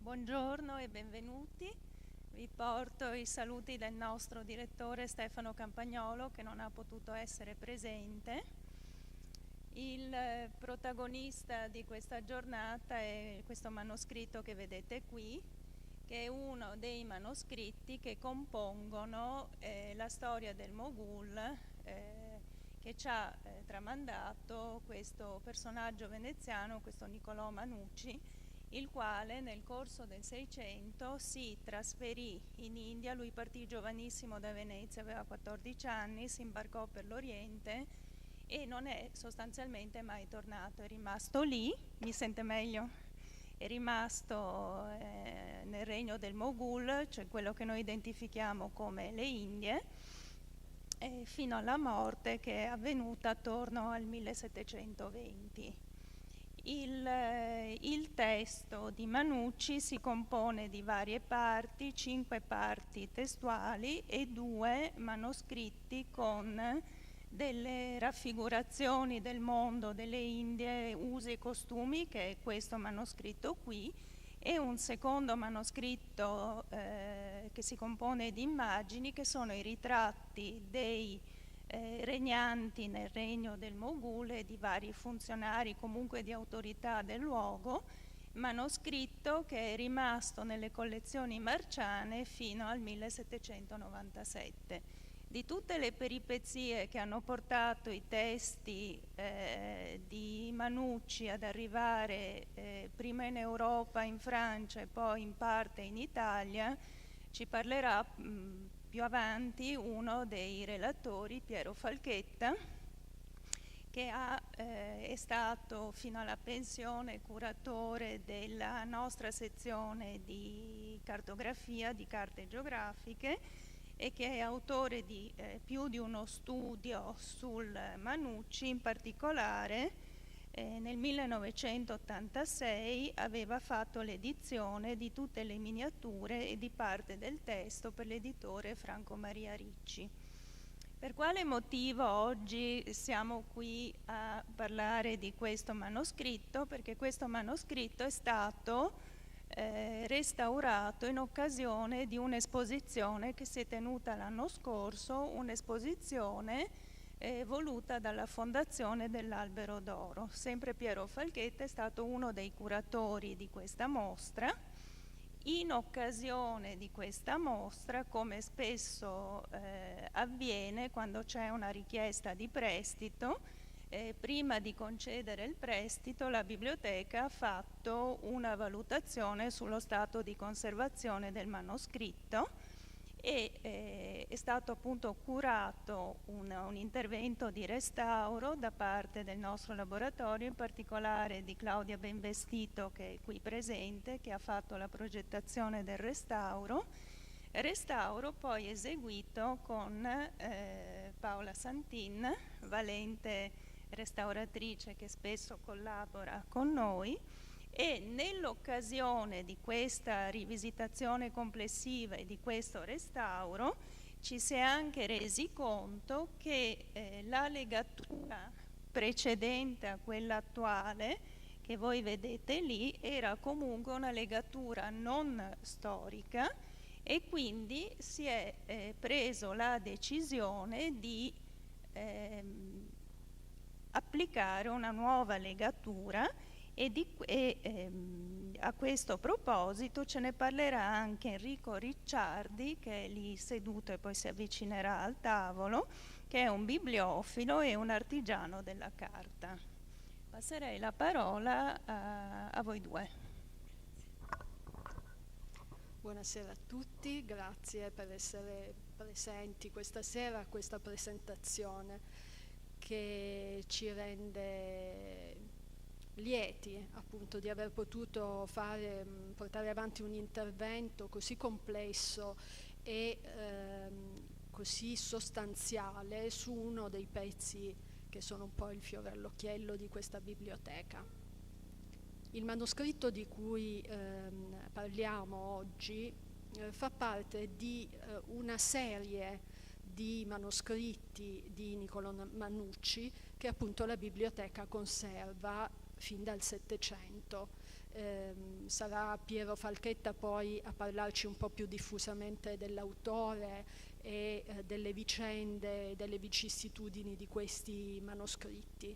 Buongiorno e benvenuti. Vi porto i saluti del nostro direttore Stefano Campagnolo, che non ha potuto essere presente. Il protagonista di questa giornata è questo manoscritto che vedete qui, che è uno dei manoscritti che compongono la storia del Mogul, che ci ha tramandato questo personaggio veneziano, questo Niccolò Manucci, il quale nel corso del Seicento si trasferì in India. Lui partì giovanissimo da Venezia, aveva 14 anni, si imbarcò per l'Oriente e non è sostanzialmente mai tornato, è rimasto lì. Mi sente meglio? È rimasto nel regno del Mogul, cioè quello che noi identifichiamo come le Indie, fino alla morte, che è avvenuta attorno al 1720. Il testo di Manucci si compone di varie parti, 5 parti testuali e 2 manoscritti con delle raffigurazioni del mondo, delle Indie, usi e costumi, che è questo manoscritto qui, e un secondo manoscritto che si compone di immagini, che sono i ritratti dei regnanti nel regno del Mogul e di vari funzionari, comunque di autorità del luogo, manoscritto che è rimasto nelle collezioni marciane fino al 1797. Di tutte le peripezie che hanno portato i testi di Manucci ad arrivare prima in Europa, in Francia e poi in parte in Italia, ci parlerà più avanti uno dei relatori, Piero Falchetta, che è stato fino alla pensione curatore della nostra sezione di cartografia, di carte geografiche, e che è autore di più di uno studio sul Manucci. In particolare nel 1986 aveva fatto l'edizione di tutte le miniature e di parte del testo per l'editore Franco Maria Ricci. Per quale motivo oggi siamo qui a parlare di questo manoscritto? Perché questo manoscritto è stato restaurato in occasione di un'esposizione che si è tenuta l'anno scorso, un'esposizione voluta dalla Fondazione dell'Albero d'Oro. Sempre Piero Falchetta è stato uno dei curatori di questa mostra. In occasione di questa mostra, come spesso avviene quando c'è una richiesta di prestito, prima di concedere il prestito la biblioteca ha fatto una valutazione sullo stato di conservazione del manoscritto e è stato appunto curato un intervento di restauro da parte del nostro laboratorio, in particolare di Claudia Benvestito, che è qui presente, che ha fatto la progettazione del restauro poi eseguito con Paola Santin, valente restauratrice che spesso collabora con noi, e nell'occasione di questa rivisitazione complessiva e di questo restauro ci si è anche resi conto che la legatura precedente a quella attuale, che voi vedete lì, era comunque una legatura non storica, e quindi si è preso la decisione di applicare una nuova legatura a questo proposito ce ne parlerà anche Enrico Ricciardi, che è lì seduto e poi si avvicinerà al tavolo, che è un bibliofilo e un artigiano della carta. Passerei la parola a voi due. Buonasera a tutti, grazie per essere presenti questa sera a questa presentazione che ci rende lieti appunto di aver potuto portare avanti un intervento così complesso e così sostanziale su uno dei pezzi che sono un po' il fiore all'occhiello di questa biblioteca. Il manoscritto di cui parliamo oggi fa parte di una serie di manoscritti di Niccolò Manucci che appunto la biblioteca conserva fin dal Settecento. Sarà Piero Falchetta poi a parlarci un po' più diffusamente dell'autore e delle vicende, delle vicissitudini di questi manoscritti.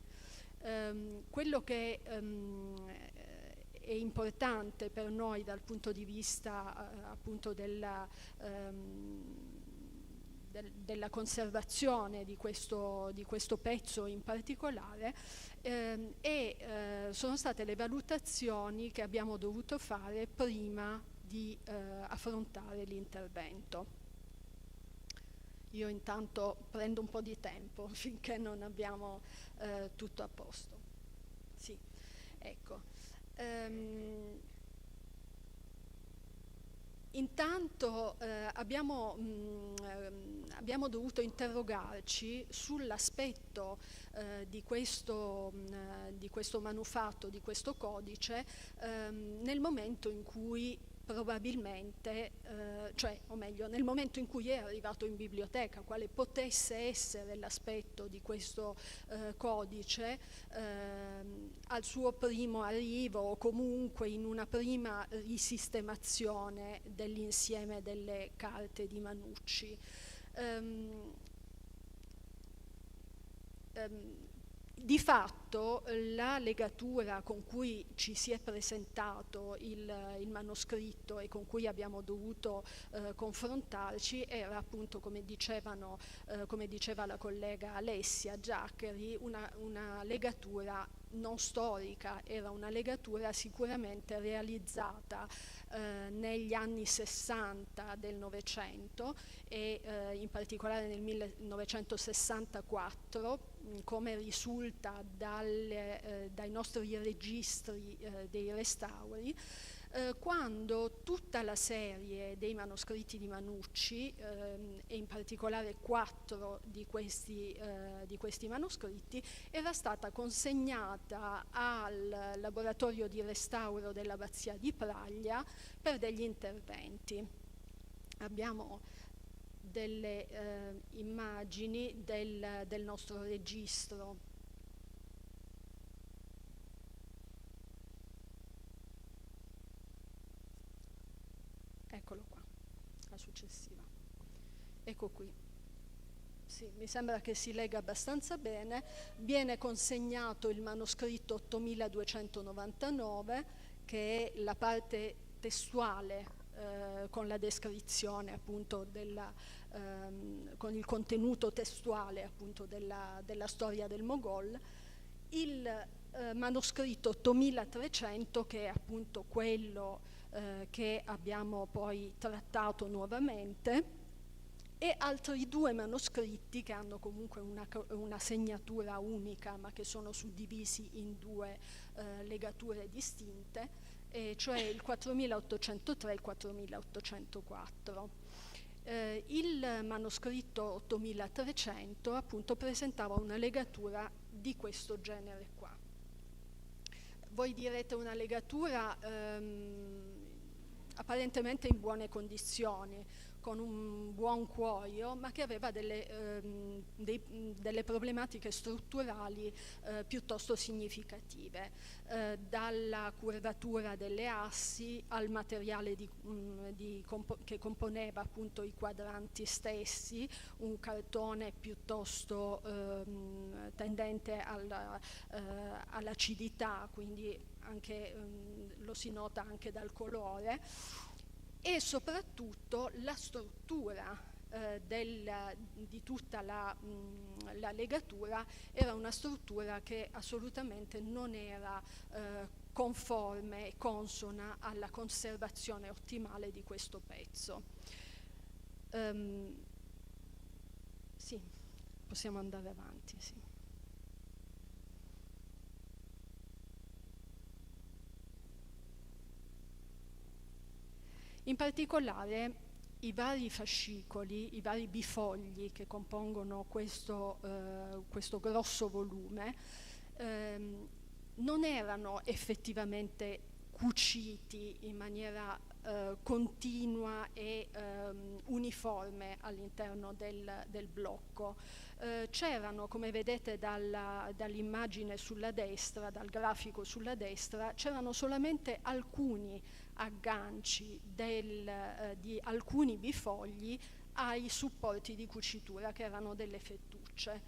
Quello che è importante per noi dal punto di vista appunto della conservazione di questo pezzo in particolare sono state le valutazioni che abbiamo dovuto fare prima di affrontare l'intervento. Io intanto prendo un po' di tempo finché non abbiamo tutto a posto. Sì, ecco. Intanto abbiamo dovuto interrogarci sull'aspetto di questo manufatto, di questo codice, nel momento in cui probabilmente, o meglio, nel momento in cui è arrivato in biblioteca, quale potesse essere l'aspetto di questo codice al suo primo arrivo o comunque in una prima risistemazione dell'insieme delle carte di Manucci. Di fatto la legatura con cui ci si è presentato il manoscritto e con cui abbiamo dovuto confrontarci era appunto, come diceva la collega Alessia Giaccheri, una legatura non storica, era una legatura sicuramente realizzata negli anni 60 del Novecento e in particolare nel 1964, come risulta dai nostri registri dei restauri, quando tutta la serie dei manoscritti di Manucci e in particolare 4 di questi manoscritti era stata consegnata al laboratorio di restauro dell'Abbazia di Praglia per degli interventi. Abbiamo delle immagini del nostro registro. Eccolo qua, la successiva. Ecco qui. Sì, mi sembra che si legga abbastanza bene. Viene consegnato il manoscritto 8299, che è la parte testuale con la descrizione appunto con il contenuto testuale appunto della storia del Mogol, il manoscritto 8300 che è appunto quello che abbiamo poi trattato nuovamente, e altri 2 manoscritti che hanno comunque una segnatura unica ma che sono suddivisi in 2 legature distinte, cioè il 4803 e il 4804. Il manoscritto 8300 appunto presentava una legatura di questo genere qua. Voi direte una legatura apparentemente in buone condizioni, con un buon cuoio, ma che aveva delle problematiche strutturali piuttosto significative, dalla curvatura delle assi al materiale che componeva appunto i quadranti stessi, un cartone piuttosto tendente all'acidità, quindi anche, lo si nota anche dal colore, e soprattutto la struttura di tutta la legatura era una struttura che assolutamente non era conforme e consona alla conservazione ottimale di questo pezzo. Sì, possiamo andare avanti, sì. In particolare i vari fascicoli, i vari bifogli che compongono questo grosso volume non erano effettivamente cuciti in maniera continua e uniforme all'interno del blocco. C'erano, come vedete dall'immagine sulla destra, dal grafico sulla destra, c'erano solamente alcuni agganci di alcuni bifogli ai supporti di cucitura, che erano delle fettucce.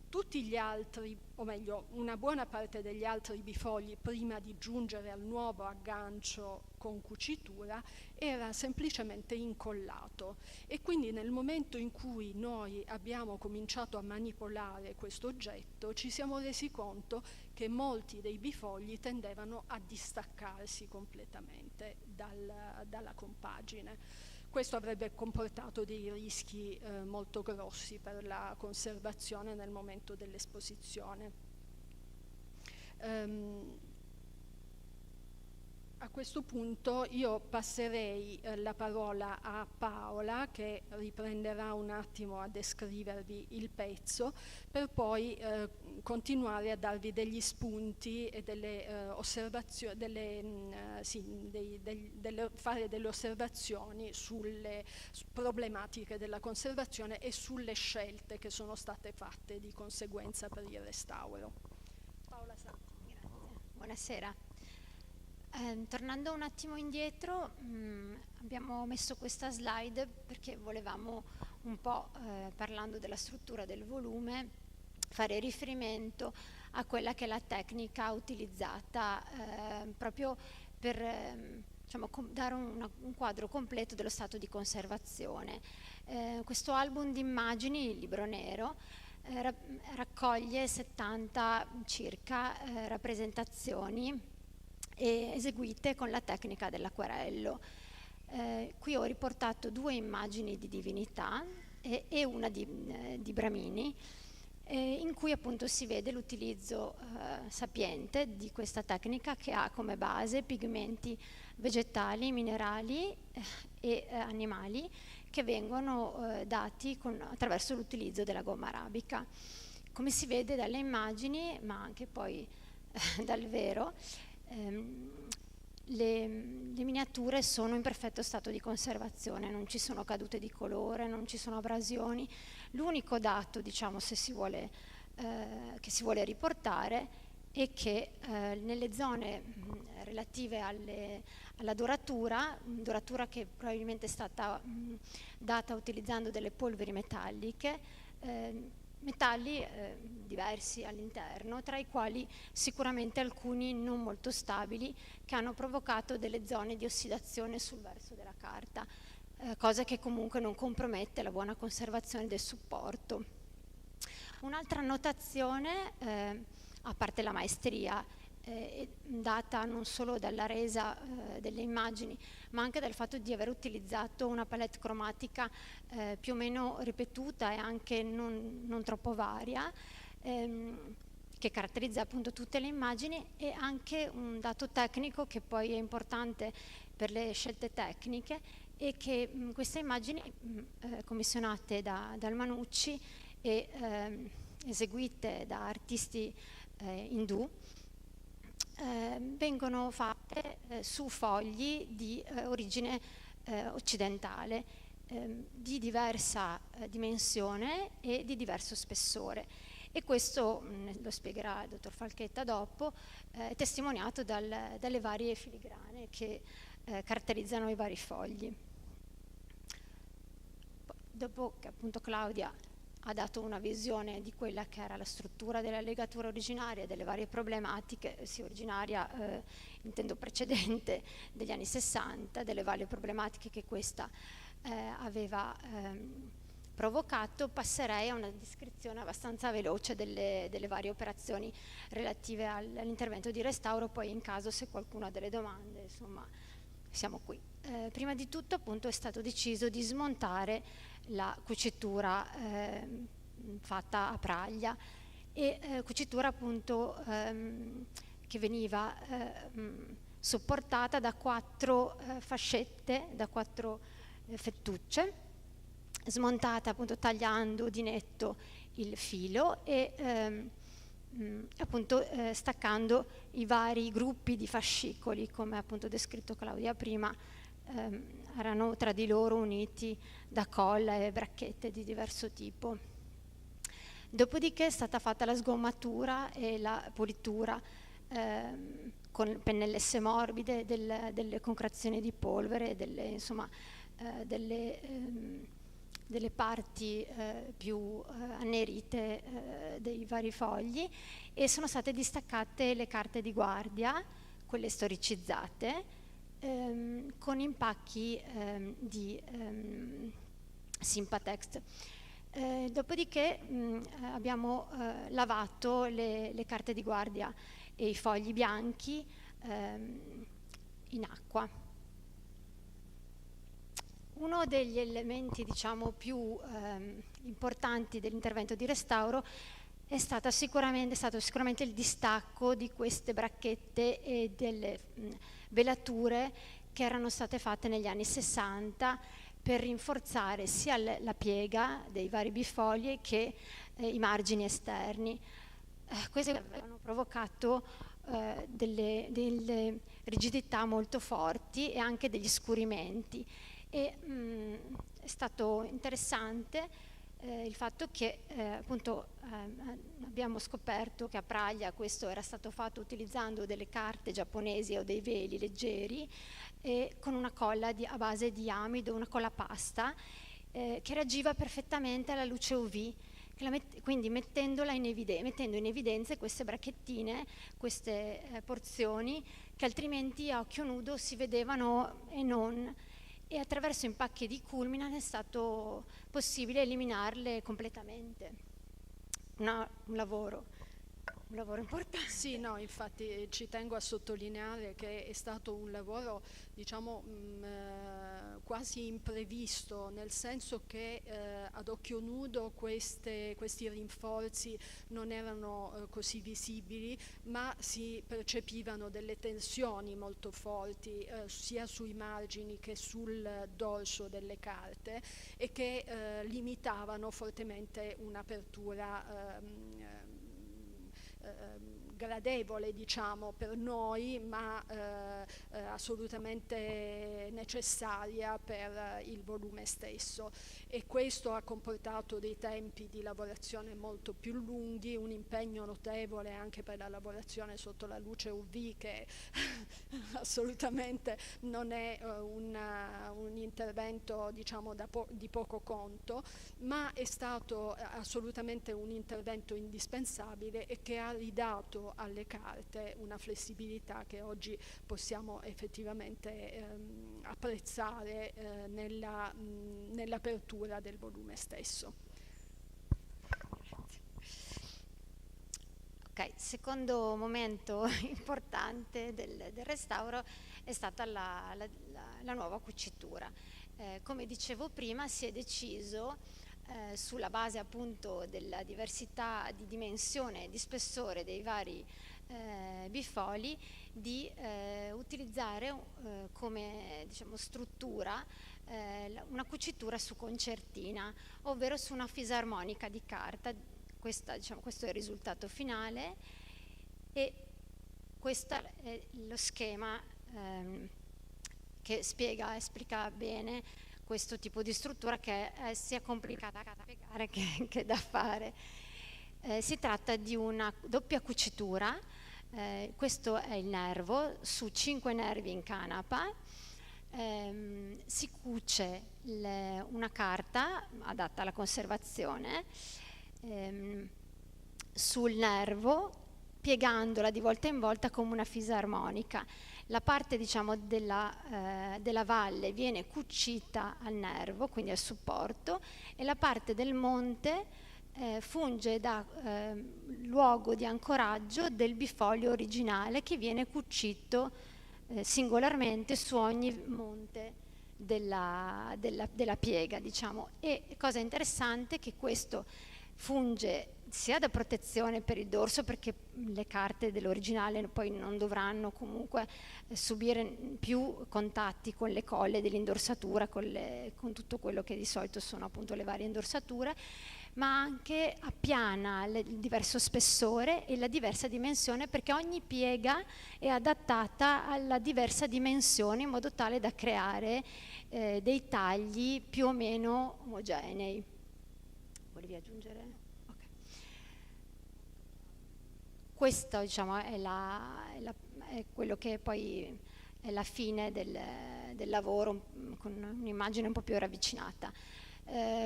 Tutti gli altri, o meglio una buona parte degli altri bifogli, prima di giungere al nuovo aggancio con cucitura, era semplicemente incollato, e quindi nel momento in cui noi abbiamo cominciato a manipolare questo oggetto ci siamo resi conto che molti dei bifogli tendevano a distaccarsi completamente dalla compagine. Questo avrebbe comportato dei rischi molto grossi per la conservazione nel momento dell'esposizione. A questo punto io passerei la parola a Paola, che riprenderà un attimo a descrivervi il pezzo, per poi continuare a darvi degli spunti e delle osservazioni, fare delle osservazioni sulle problematiche della conservazione e sulle scelte che sono state fatte di conseguenza per il restauro. Paola Santini. Grazie. Buonasera. Tornando un attimo indietro, abbiamo messo questa slide perché volevamo un po', parlando della struttura del volume, fare riferimento a quella che è la tecnica utilizzata proprio per diciamo, dare un quadro completo dello stato di conservazione. Questo album di immagini, il libro nero, raccoglie 70 circa rappresentazioni eseguite con la tecnica dell'acquarello. Qui ho riportato 2 immagini di divinità e una di Bramini, in cui appunto si vede l'utilizzo sapiente di questa tecnica, che ha come base pigmenti vegetali, minerali e animali, che vengono dati attraverso l'utilizzo della gomma arabica. Come si vede dalle immagini, ma anche poi dal vero, le miniature sono in perfetto stato di conservazione, non ci sono cadute di colore, non ci sono abrasioni. L'unico dato, diciamo, che si vuole riportare è che nelle zone relative alla doratura che probabilmente è stata data utilizzando delle polveri metalliche, metalli diversi all'interno, tra i quali sicuramente alcuni non molto stabili, che hanno provocato delle zone di ossidazione sul verso della carta, cosa che comunque non compromette la buona conservazione del supporto. Un'altra notazione, a parte la maestria, data non solo dalla resa delle immagini, ma anche dal fatto di aver utilizzato una palette cromatica più o meno ripetuta e anche non troppo varia, che caratterizza appunto tutte le immagini, e anche un dato tecnico che poi è importante per le scelte tecniche, e che queste immagini commissionate dal Manucci e eseguite da artisti indù, vengono fatte su fogli di origine occidentale, di diversa dimensione e di diverso spessore, e questo lo spiegherà il dottor Falchetta dopo, è testimoniato dalle varie filigrane che caratterizzano i vari fogli. Dopo che appunto Claudia ha dato una visione di quella che era la struttura della legatura originaria, delle varie problematiche, sia originaria, intendo precedente, degli anni 60, delle varie problematiche che questa aveva provocato, passerei a una descrizione abbastanza veloce delle varie operazioni relative all'intervento di restauro, poi in caso, se qualcuno ha delle domande, insomma, siamo qui. Prima di tutto appunto è stato deciso di smontare la cucitura fatta a praglia, e cucitura appunto che veniva sopportata da 4 fascette, da 4 fettucce, smontata appunto tagliando di netto il filo e appunto staccando i vari gruppi di fascicoli, come appunto descritto Claudia prima, erano tra di loro uniti da colla e bracchette di diverso tipo. Dopodiché è stata fatta la sgommatura e la pulitura con pennellesse morbide delle concrezioni di polvere, delle parti più annerite dei vari fogli, e sono state distaccate le carte di guardia, quelle storicizzate, con impacchi di Sympatext. Dopodiché abbiamo lavato le carte di guardia e i fogli bianchi in acqua. Uno degli elementi, diciamo, più importanti dell'intervento di restauro è stato sicuramente il distacco di queste bracchette e delle velature che erano state fatte negli anni 60 per rinforzare sia la piega dei vari bifogli che i margini esterni. Queste avevano provocato delle rigidità molto forti e anche degli scurimenti. E è stato interessante il fatto che appunto abbiamo scoperto che a Praglia questo era stato fatto utilizzando delle carte giapponesi o dei veli leggeri e con una colla a base di amido, una colla pasta che reagiva perfettamente alla luce UV, quindi mettendo in evidenza queste bracchettine, queste porzioni che altrimenti a occhio nudo si vedevano e non. E attraverso impacchi di culmina è stato possibile eliminarle completamente. Un lavoro importante. Sì, no, infatti ci tengo a sottolineare che è stato un lavoro, diciamo, quasi imprevisto, nel senso che ad occhio nudo questi rinforzi non erano così visibili, ma si percepivano delle tensioni molto forti sia sui margini che sul dorso delle carte, e che limitavano fortemente un'apertura gradevole, diciamo, per noi, ma assolutamente necessaria per il volume stesso, e questo ha comportato dei tempi di lavorazione molto più lunghi, un impegno notevole anche per la lavorazione sotto la luce UV, che assolutamente non è un intervento, diciamo, di poco conto, ma è stato assolutamente un intervento indispensabile e che ha ridato alle carte una flessibilità che oggi possiamo effettivamente apprezzare nell'apertura del volume stesso. Ok, secondo momento importante del restauro è stata la nuova cucitura. Come dicevo prima, si è deciso sulla base appunto della diversità di dimensione e di spessore dei vari bifoli di utilizzare come, diciamo, struttura una cucitura su concertina, ovvero su una fisarmonica di carta. Questo è il risultato finale, e questo è lo schema che esplica bene questo tipo di struttura, che è sia complicata da piegare che da fare. Si tratta di una doppia cucitura, questo è il nervo, su 5 nervi in canapa, si cuce una carta adatta alla conservazione sul nervo, piegandola di volta in volta come una fisarmonica. La parte, diciamo, della valle viene cucita al nervo, quindi al supporto, e la parte del monte funge da luogo di ancoraggio del bifoglio originale, che viene cucito singolarmente su ogni monte della piega, diciamo. E cosa interessante è che questo funge sia da protezione per il dorso, perché le carte dell'originale poi non dovranno comunque subire più contatti con le colle dell'indorsatura, con tutto quello che di solito sono appunto le varie indorsature, ma anche appiana il diverso spessore e la diversa dimensione, perché ogni piega è adattata alla diversa dimensione in modo tale da creare dei tagli più o meno omogenei. Volevi aggiungere? Okay. Questo, diciamo, è quello che poi è la fine del lavoro, con un'immagine un po' più ravvicinata.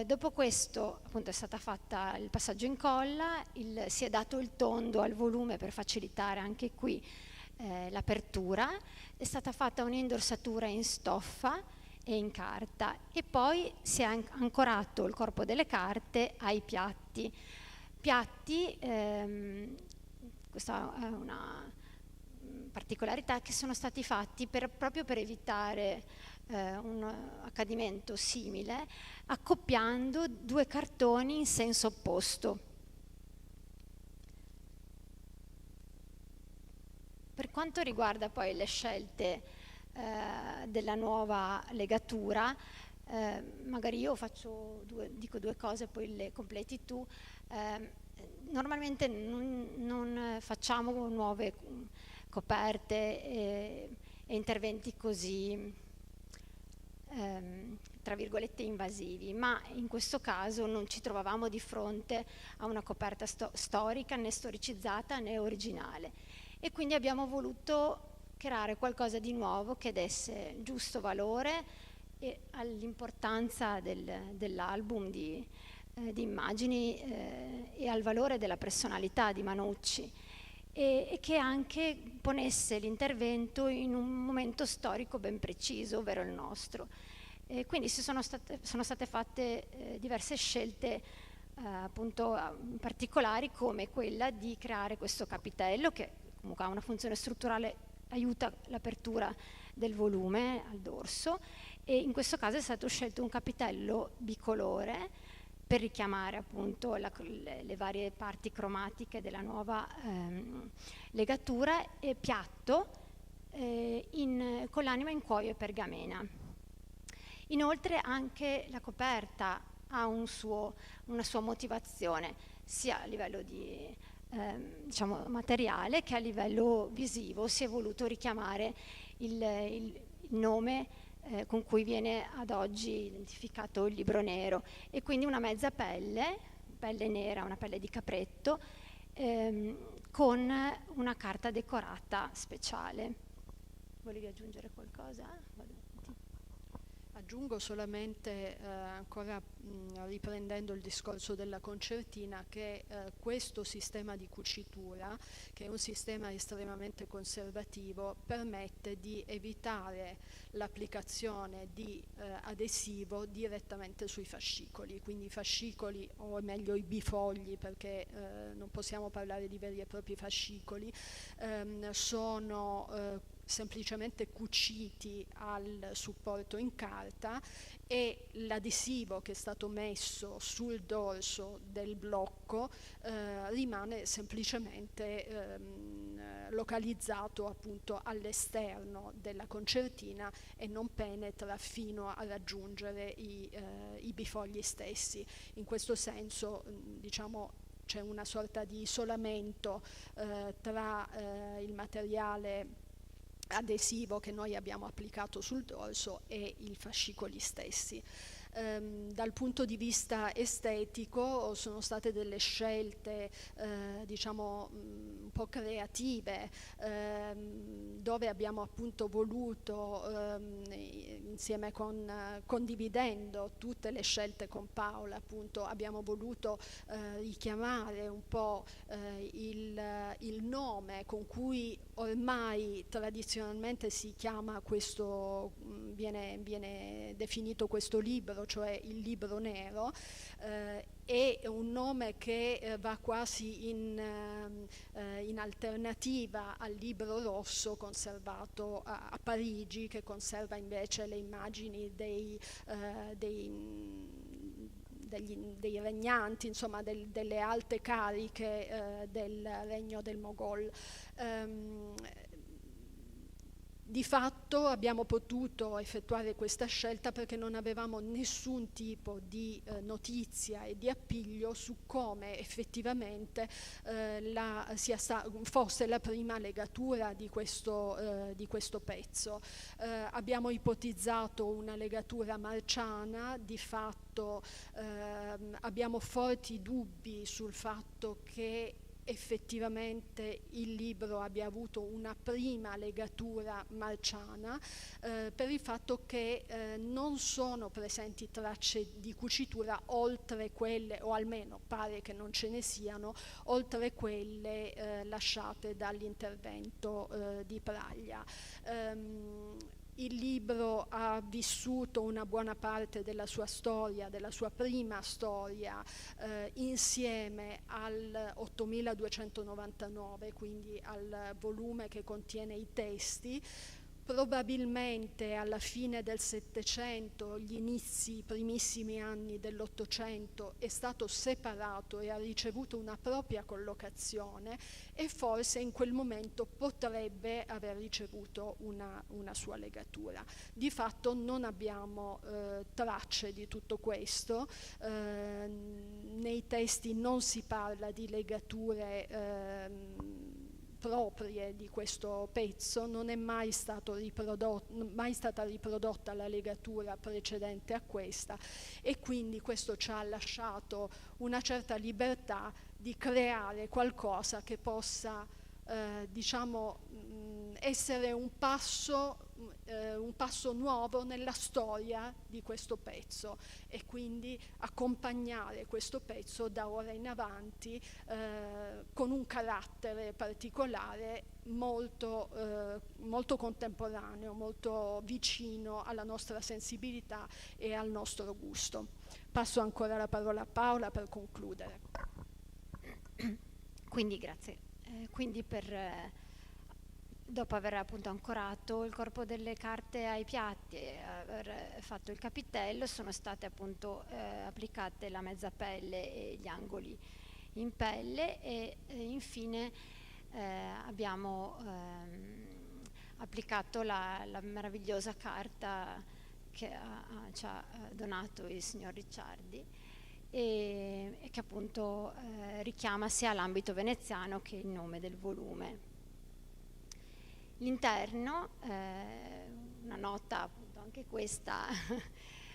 Dopo questo, appunto, è stata fatta il passaggio in colla, si è dato il tondo al volume per facilitare anche qui l'apertura, è stata fatta un'indorsatura in stoffa e in carta, e poi si è ancorato il corpo delle carte ai piatti. Questa è una particolarità, che sono stati fatti proprio per evitare un accadimento simile, accoppiando due cartoni in senso opposto. Per quanto riguarda poi le scelte della nuova legatura, magari io dico due cose, poi le completi tu. Normalmente non facciamo nuove coperte e interventi così, tra virgolette, invasivi, ma in questo caso non ci trovavamo di fronte a una coperta storica, né storicizzata né originale, e quindi abbiamo voluto creare qualcosa di nuovo che desse giusto valore all'importanza dell'album di immagini e al valore della personalità di Manucci, e che anche ponesse l'intervento in un momento storico ben preciso, ovvero il nostro. Quindi sono state fatte diverse scelte appunto particolari, come quella di creare questo capitello, che comunque ha una funzione strutturale, aiuta l'apertura del volume al dorso, e in questo caso è stato scelto un capitello bicolore per richiamare appunto le varie parti cromatiche della nuova legatura, e piatto con l'anima in cuoio e pergamena. Inoltre anche la coperta ha una sua motivazione, sia a livello di diciamo materiale che a livello visivo. Si è voluto richiamare il nome con cui viene ad oggi identificato il Libro Nero, e quindi una mezza pelle nera, una pelle di capretto, con una carta decorata speciale. Volevi aggiungere qualcosa? Aggiungo solamente, ancora riprendendo il discorso della concertina, che questo sistema di cucitura, che è un sistema estremamente conservativo, permette di evitare l'applicazione di adesivo direttamente sui fascicoli. Quindi i fascicoli, o meglio i bifogli, perché non possiamo parlare di veri e propri fascicoli, sono semplicemente cuciti al supporto in carta, e l'adesivo che è stato messo sul dorso del blocco rimane semplicemente localizzato appunto all'esterno della concertina e non penetra fino a raggiungere i bifogli stessi. In questo senso, diciamo, c'è una sorta di isolamento tra il materiale adesivo che noi abbiamo applicato sul dorso e i fascicoli stessi. Dal punto di vista estetico sono state delle scelte diciamo un po' creative, dove abbiamo appunto voluto insieme condividendo tutte le scelte con Paola, appunto abbiamo voluto richiamare un po' il nome con cui ormai tradizionalmente si chiama questo, viene definito questo libro, cioè il Libro Nero, è un nome che va quasi in alternativa al Libro Rosso conservato a Parigi, che conserva invece le immagini dei regnanti, insomma delle alte cariche del regno del Moghol. Di fatto abbiamo potuto effettuare questa scelta perché non avevamo nessun tipo di notizia e di appiglio su come effettivamente fosse la prima legatura di questo pezzo. Abbiamo ipotizzato una legatura marciana, di fatto abbiamo forti dubbi sul fatto che effettivamente il libro abbia avuto una prima legatura marciana, per il fatto che non sono presenti tracce di cucitura oltre quelle, o almeno pare che non ce ne siano, oltre quelle lasciate dall'intervento di Praglia. Il libro ha vissuto una buona parte della sua storia, della sua prima storia, insieme al 8299, quindi al volume che contiene i testi. Probabilmente alla fine del Settecento, i primissimi anni dell'Ottocento, è stato separato e ha ricevuto una propria collocazione, e forse in quel momento potrebbe aver ricevuto una sua legatura. Di fatto non abbiamo tracce di tutto questo, nei testi non si parla di legature proprie di questo pezzo, non è mai stata riprodotta la legatura precedente a questa, e quindi questo ci ha lasciato una certa libertà di creare qualcosa che possa essere un passo nuovo nella storia di questo pezzo, e quindi accompagnare questo pezzo da ora in avanti con un carattere particolare molto contemporaneo, molto vicino alla nostra sensibilità e al nostro gusto. Passo ancora la parola a Paola per concludere. Quindi grazie. Quindi dopo aver appunto ancorato il corpo delle carte ai piatti e aver fatto il capitello, sono state appunto applicate la mezza pelle e gli angoli in pelle, e infine abbiamo applicato la meravigliosa carta che ci ha donato il signor Ricciardi, e che appunto richiama sia l'ambito veneziano che il nome del volume. L'interno, una nota appunto anche questa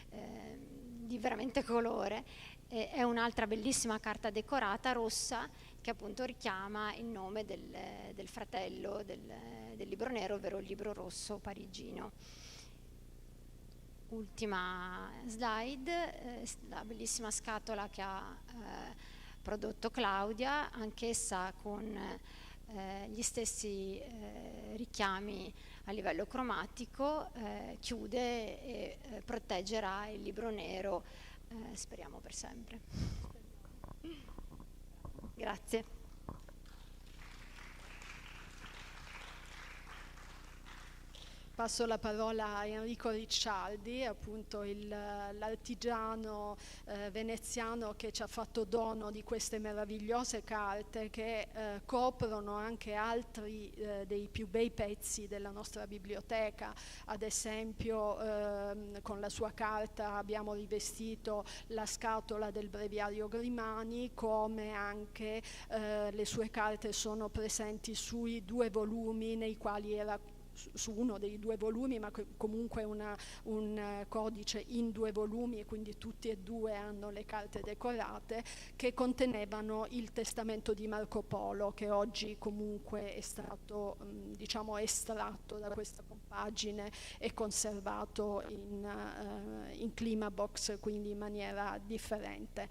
di veramente colore, è un'altra bellissima carta decorata rossa che appunto richiama il nome del fratello del libro nero, ovvero il libro rosso parigino. Ultima slide, la bellissima scatola che ha prodotto Claudia, anch'essa con gli stessi richiami a livello cromatico, chiude e proteggerà il libro nero, speriamo per sempre. Grazie. Passo la parola a Enrico Ricciardi, appunto l'artigiano veneziano che ci ha fatto dono di queste meravigliose carte che coprono anche altri dei più bei pezzi della nostra biblioteca. Ad esempio con la sua carta abbiamo rivestito la scatola del breviario Grimani, come anche le sue carte sono presenti sui 2 volumi nei quali era, su uno dei 2 volumi, ma comunque un codice in 2 volumi, e quindi tutti e 2 hanno le carte decorate, che contenevano il testamento di Marco Polo, che oggi comunque è stato estratto da questa compagine e conservato in Climabox, quindi in maniera differente.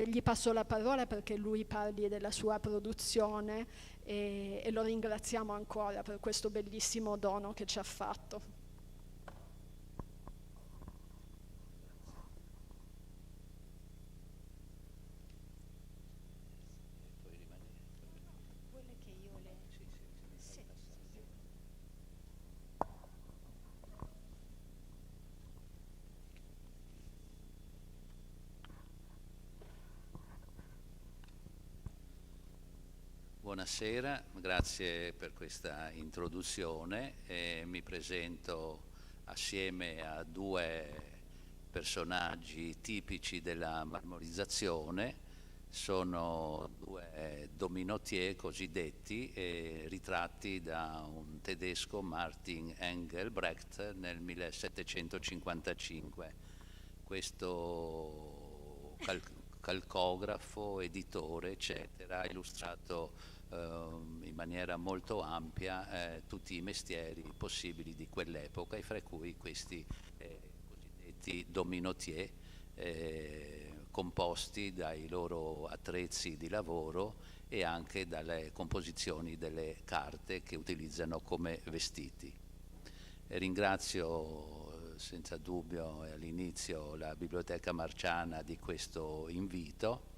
Gli passo la parola perché lui parli della sua produzione, e lo ringraziamo ancora per questo bellissimo dono che ci ha fatto. Buonasera, grazie per questa introduzione. Mi presento assieme a due personaggi tipici della marmorizzazione. Sono due dominotier cosiddetti, ritratti da un tedesco, Martin Engelbrecht, nel 1755. Questo calcografo, editore, eccetera, ha illustrato in maniera molto ampia tutti i mestieri possibili di quell'epoca, e fra cui questi cosiddetti dominotier, composti dai loro attrezzi di lavoro e anche dalle composizioni delle carte che utilizzano come vestiti. Ringrazio senza dubbio all'inizio la Biblioteca Marciana di questo invito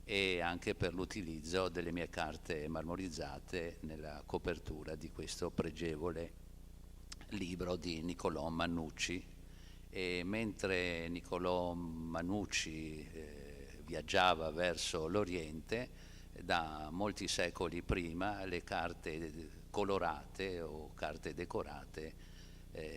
e anche per l'utilizzo delle mie carte marmorizzate nella copertura di questo pregevole libro di Niccolò Mannucci. E mentre Niccolò Mannucci viaggiava verso l'Oriente, da molti secoli prima le carte colorate o carte decorate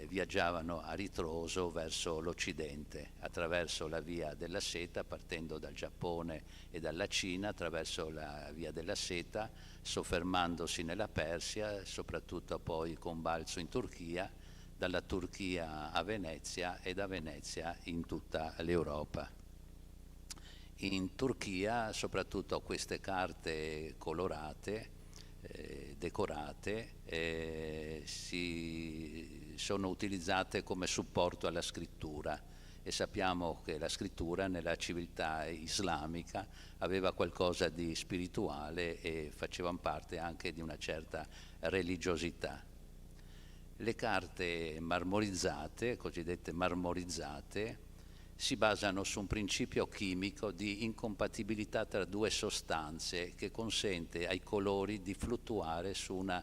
viaggiavano a ritroso verso l'Occidente, attraverso la via della seta, partendo dal Giappone e dalla Cina, attraverso la via della seta, soffermandosi nella Persia, soprattutto poi con balzo in Turchia, dalla Turchia a Venezia e da Venezia in tutta l'Europa. In Turchia soprattutto queste carte colorate, decorate, sono utilizzate come supporto alla scrittura, e sappiamo che la scrittura nella civiltà islamica aveva qualcosa di spirituale e facevano parte anche di una certa religiosità. Le carte marmorizzate, cosiddette marmorizzate, si basano su un principio chimico di incompatibilità tra due sostanze che consente ai colori di fluttuare su una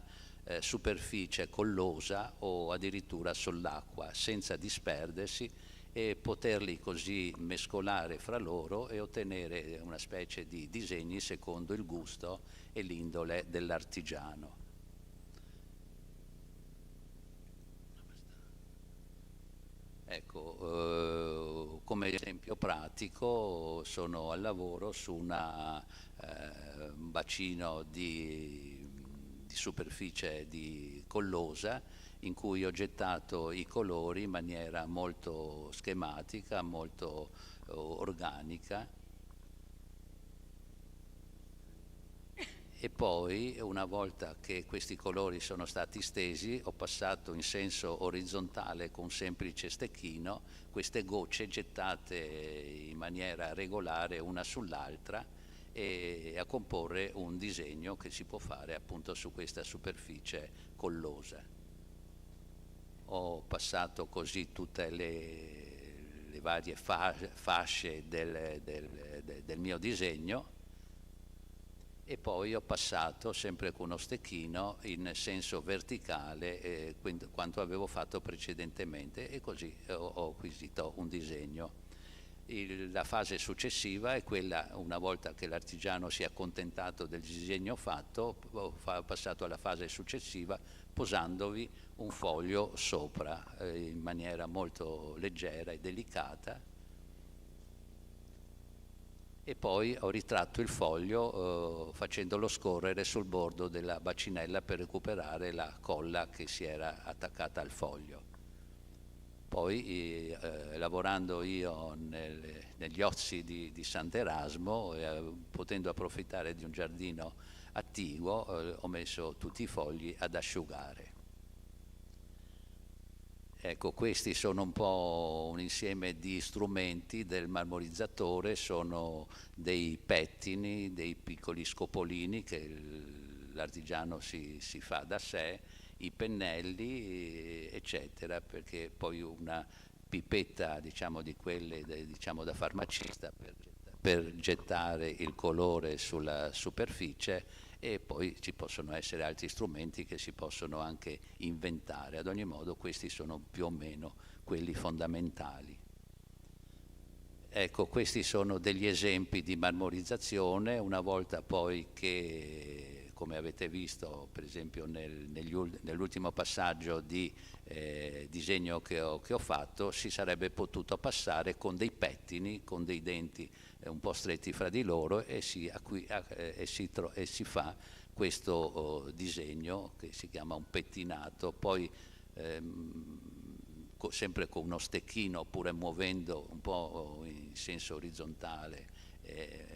superficie collosa o addirittura sull'acqua senza disperdersi, e poterli così mescolare fra loro e ottenere una specie di disegni secondo il gusto e l'indole dell'artigiano. Ecco, come esempio pratico sono al lavoro su un bacino di superficie collosa, in cui ho gettato i colori in maniera molto schematica, molto organica, e poi una volta che questi colori sono stati stesi ho passato in senso orizzontale con un semplice stecchino queste gocce gettate in maniera regolare una sull'altra e a comporre un disegno che si può fare appunto su questa superficie collosa. Ho passato così tutte le varie fasce del mio disegno, e poi ho passato sempre con uno stecchino in senso verticale quanto avevo fatto precedentemente, e così ho acquisito un disegno. La fase successiva è quella, una volta che l'artigiano si è accontentato del disegno fatto, ho passato alla fase successiva posandovi un foglio sopra in maniera molto leggera e delicata, e poi ho ritratto il foglio facendolo scorrere sul bordo della bacinella per recuperare la colla che si era attaccata al foglio. Poi lavorando io negli ozi di Sant'Erasmo, potendo approfittare di un giardino attiguo, ho messo tutti i fogli ad asciugare. Ecco, questi sono un po' un insieme di strumenti del marmorizzatore, sono dei pettini, dei piccoli scopolini che l'artigiano si fa da sé, i pennelli, eccetera, perché poi una pipetta, diciamo, di quelle diciamo da farmacista per gettare il colore sulla superficie, e poi ci possono essere altri strumenti che si possono anche inventare. Ad ogni modo questi sono più o meno quelli fondamentali. Ecco, questi sono degli esempi di marmorizzazione. Una volta poi che come avete visto per esempio nell'ultimo passaggio di disegno che ho fatto, si sarebbe potuto passare con dei pettini, con dei denti un po' stretti fra di loro, e si fa questo disegno che si chiama un pettinato. Poi sempre con uno stecchino, oppure muovendo un po' in senso orizzontale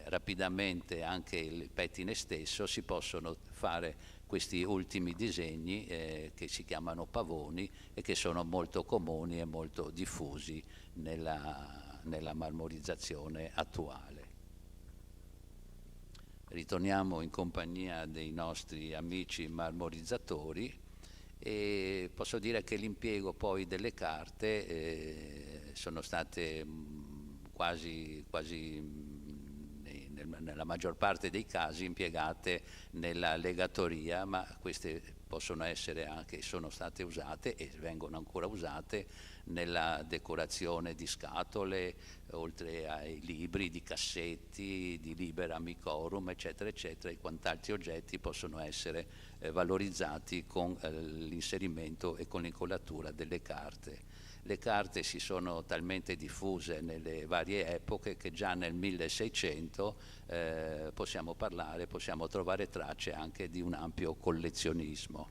rapidamente anche il pettine stesso, si possono fare questi ultimi disegni che si chiamano pavoni e che sono molto comuni e molto diffusi nella marmorizzazione attuale. Ritorniamo in compagnia dei nostri amici marmorizzatori e posso dire che l'impiego poi delle carte sono state quasi nella maggior parte dei casi impiegate nella legatoria, ma queste possono essere anche, sono state usate e vengono ancora usate nella decorazione di scatole, oltre ai libri, di cassetti, di libera amicorum, eccetera, eccetera, e quant'altri oggetti possono essere valorizzati con l'inserimento e con l'incollatura delle carte. Le carte si sono talmente diffuse nelle varie epoche che già nel 1600 possiamo trovare tracce anche di un ampio collezionismo.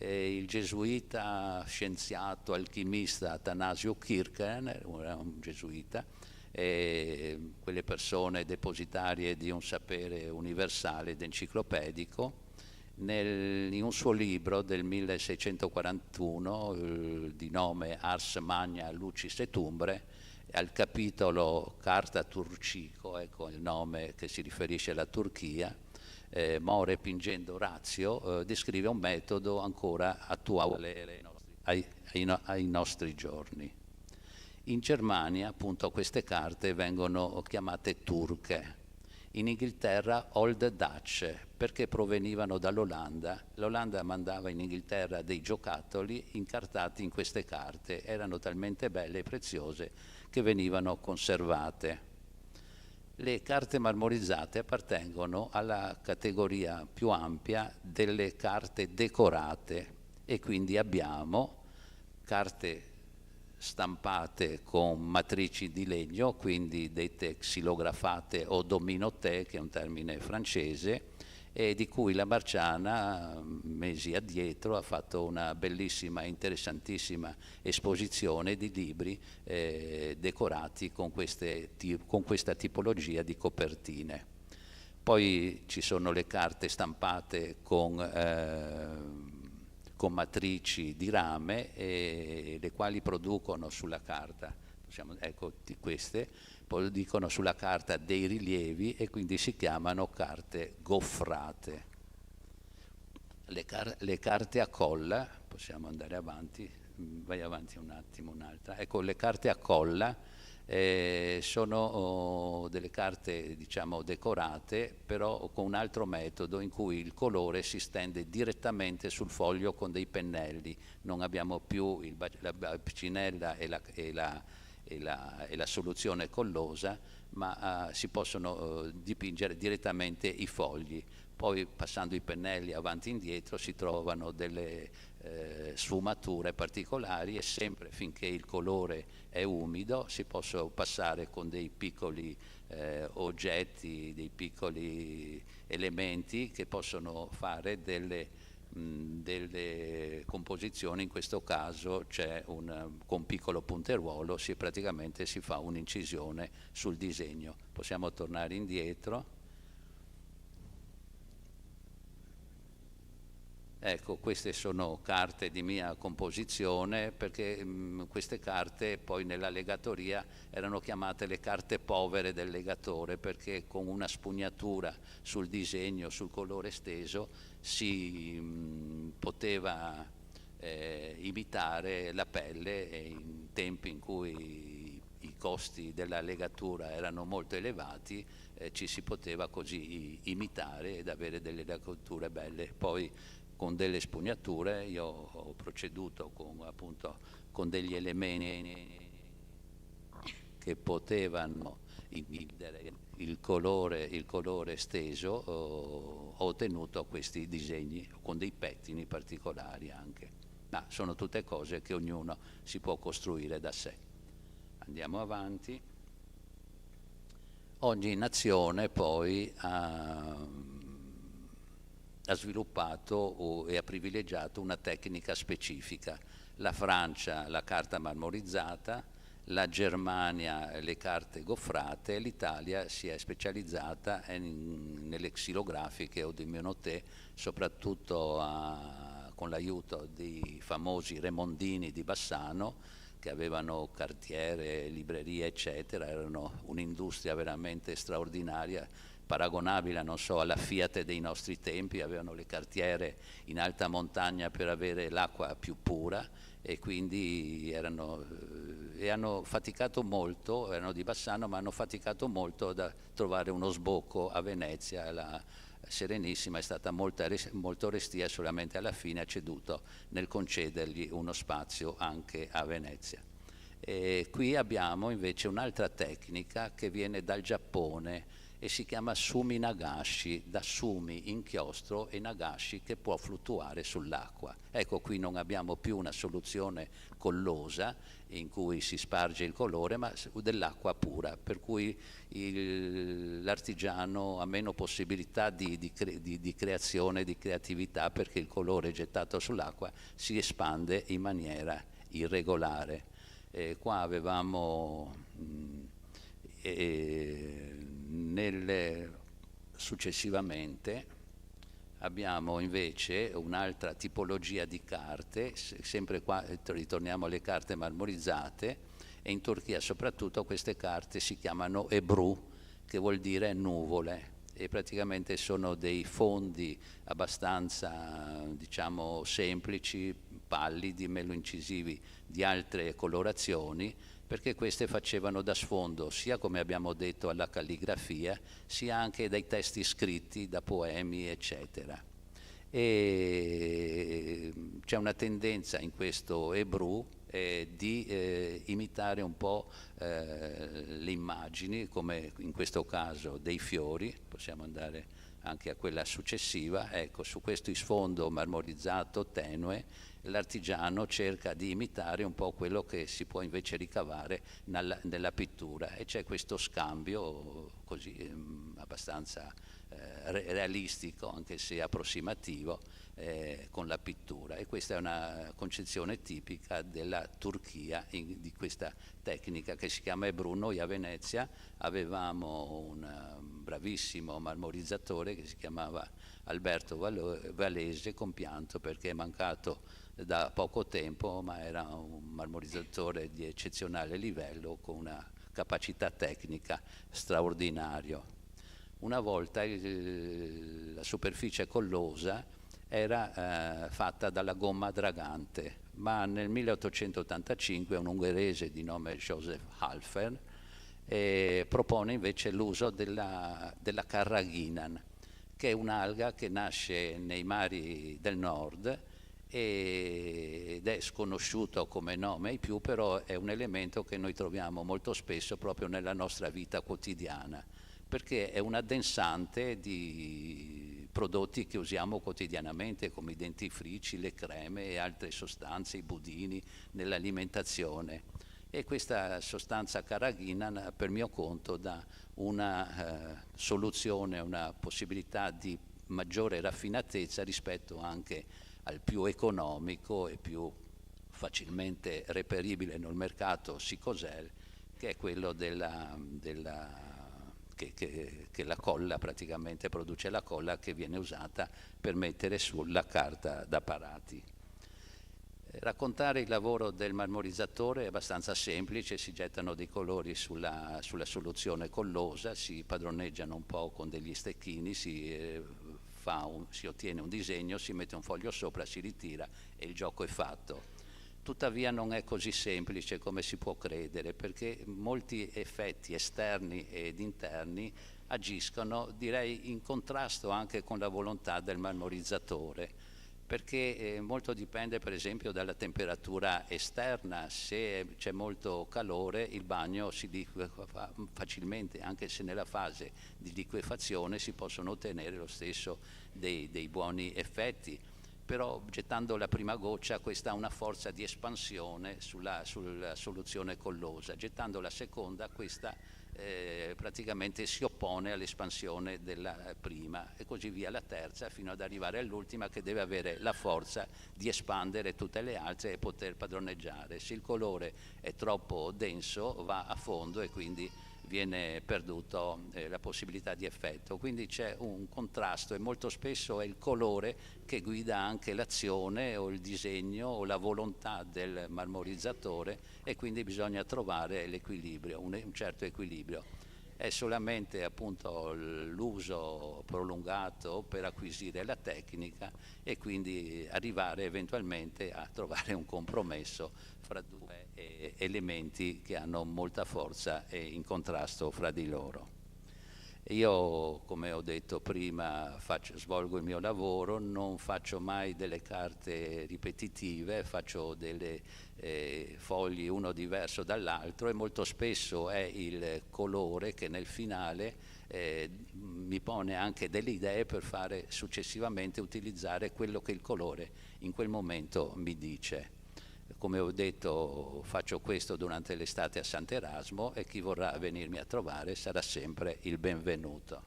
Il gesuita scienziato alchimista Athanasio Kirchen era un gesuita, quelle persone depositarie di un sapere universale ed enciclopedico. In un suo libro del 1641 di nome Ars Magna Lucis et Umbre, al capitolo Carta Turcico, ecco il nome che si riferisce alla Turchia, More Pingendo Ratio, descrive un metodo ancora attuale ai nostri giorni. In Germania appunto queste carte vengono chiamate turche, in Inghilterra Old Dutch, perché provenivano dall'Olanda. L'Olanda mandava in Inghilterra dei giocattoli incartati in queste carte, erano talmente belle e preziose che venivano conservate. Le carte marmorizzate appartengono alla categoria più ampia delle carte decorate, e quindi abbiamo carte stampate con matrici di legno, quindi dette xilografate o dominoté, che è un termine francese, e di cui la Marciana mesi addietro ha fatto una bellissima, interessantissima esposizione di libri decorati con questa tipologia di copertine. Poi ci sono le carte stampate con matrici di rame, le quali producono sulla carta, ecco di queste, producono sulla carta dei rilievi e quindi si chiamano carte goffrate. Le carte a colla, possiamo andare avanti, vai avanti un attimo, un'altra. Ecco, le carte a colla sono delle carte, diciamo, decorate, però con un altro metodo in cui il colore si stende direttamente sul foglio con dei pennelli. Non abbiamo più la bacinella e la soluzione collosa, ma si possono dipingere direttamente i fogli. Poi passando i pennelli avanti e indietro si trovano delle sfumature particolari, e sempre finché il colore è umido si possono passare con dei piccoli oggetti, dei piccoli elementi che possono fare delle composizioni. In questo caso c'è con un piccolo punteruolo praticamente si fa un'incisione sul disegno. Possiamo tornare indietro. Ecco, queste sono carte di mia composizione, perché queste carte poi nella legatoria erano chiamate le carte povere del legatore, perché con una spugnatura sul disegno, sul colore steso, si poteva imitare la pelle, e in tempi in cui i costi della legatura erano molto elevati, ci si poteva così imitare ed avere delle legature belle. Poi con delle spugnature io ho proceduto con degli elementi che potevano inibire il colore steso, ho ottenuto questi disegni con dei pettini particolari anche. Ma sono tutte cose che ognuno si può costruire da sé. Andiamo avanti. Ogni nazione poi ha sviluppato e ha privilegiato una tecnica specifica. La Francia la carta marmorizzata, la Germania le carte goffrate, l'Italia si è specializzata nelle xilografiche o di Menoté, soprattutto con l'aiuto dei famosi remondini di Bassano, che avevano cartiere, librerie, eccetera. Erano un'industria veramente straordinaria, paragonabile, non so, alla Fiat dei nostri tempi. Avevano le cartiere in alta montagna per avere l'acqua più pura, e quindi hanno faticato molto, erano di Bassano, ma hanno faticato molto da trovare uno sbocco a Venezia. La Serenissima è stata molto restia, solamente alla fine ha ceduto nel concedergli uno spazio anche a Venezia. E qui abbiamo invece un'altra tecnica che viene dal Giappone e si chiama sumi nagashi, da sumi, inchiostro, e nagashi, che può fluttuare sull'acqua. Ecco, qui non abbiamo più una soluzione collosa in cui si sparge il colore, ma dell'acqua pura, per cui l'artigiano ha meno possibilità di creazione, di creatività, perché il colore gettato sull'acqua si espande in maniera irregolare. Qua avevamo successivamente abbiamo invece un'altra tipologia di carte, sempre qua ritorniamo alle carte marmorizzate, e in Turchia soprattutto queste carte si chiamano ebru, che vuol dire nuvole, e praticamente sono dei fondi abbastanza, diciamo, semplici, pallidi, meno incisivi di altre colorazioni, perché queste facevano da sfondo sia, come abbiamo detto, alla calligrafia, sia anche dai testi scritti, da poemi, eccetera. E c'è una tendenza in questo ebru di imitare un po' le immagini, come in questo caso dei fiori. Possiamo andare anche a quella successiva. Ecco, su questo sfondo marmorizzato tenue l'artigiano cerca di imitare un po' quello che si può invece ricavare nella pittura, e c'è questo scambio così abbastanza realistico, anche se approssimativo, con la pittura. E questa è una concezione tipica della Turchia di questa tecnica che si chiama ebru. Noi a Venezia avevamo un bravissimo marmorizzatore che si chiamava Alberto Valese, compianto perché è mancato da poco tempo, ma era un marmorizzatore di eccezionale livello, con una capacità tecnica straordinaria. Una volta la superficie collosa era fatta dalla gomma dragante, ma nel 1885 un ungherese di nome Joseph Halfer propone invece l'uso della carraghinan, che è un'alga che nasce nei mari del nord ed è sconosciuto come nome ai più, però è un elemento che noi troviamo molto spesso proprio nella nostra vita quotidiana, perché è un addensante di prodotti che usiamo quotidianamente, come i dentifrici, le creme e altre sostanze, i budini, nell'alimentazione. E questa sostanza carraghinan, per mio conto, dà una soluzione, una possibilità di maggiore raffinatezza rispetto anche al più economico e più facilmente reperibile nel mercato Sicosel, che è quello che la colla, praticamente produce la colla che viene usata per mettere sulla carta da parati. Raccontare il lavoro del marmorizzatore è abbastanza semplice: si gettano dei colori sulla soluzione collosa, si padroneggiano un po' con degli stecchini, si ottiene un disegno, si mette un foglio sopra, si ritira e il gioco è fatto. Tuttavia non è così semplice come si può credere, perché molti effetti esterni ed interni agiscono, direi, in contrasto anche con la volontà del marmorizzatore, perché molto dipende per esempio dalla temperatura esterna. Se c'è molto calore il bagno si liquefa facilmente, anche se nella fase di liquefazione si possono ottenere lo stesso dei buoni effetti, però gettando la prima goccia questa ha una forza di espansione sulla soluzione collosa, gettando la seconda questa praticamente si oppone all'espansione della prima, e così via la terza fino ad arrivare all'ultima, che deve avere la forza di espandere tutte le altre e poter padroneggiare. Se il colore è troppo denso va a fondo e quindi viene perduto la possibilità di effetto. Quindi c'è un contrasto e molto spesso è il colore che guida anche l'azione o il disegno o la volontà del marmorizzatore, e quindi bisogna trovare l'equilibrio, un certo equilibrio. È solamente appunto l'uso prolungato per acquisire la tecnica e quindi arrivare eventualmente a trovare un compromesso fra due elementi che hanno molta forza e in contrasto fra di loro. Io, come ho detto prima, svolgo il mio lavoro, non faccio mai delle carte ripetitive, faccio delle fogli uno diverso dall'altro, e molto spesso è il colore che nel finale mi pone anche delle idee per fare successivamente utilizzare quello che il colore in quel momento mi dice. Come ho detto, faccio questo durante l'estate a Sant'Erasmo e chi vorrà venirmi a trovare sarà sempre il benvenuto.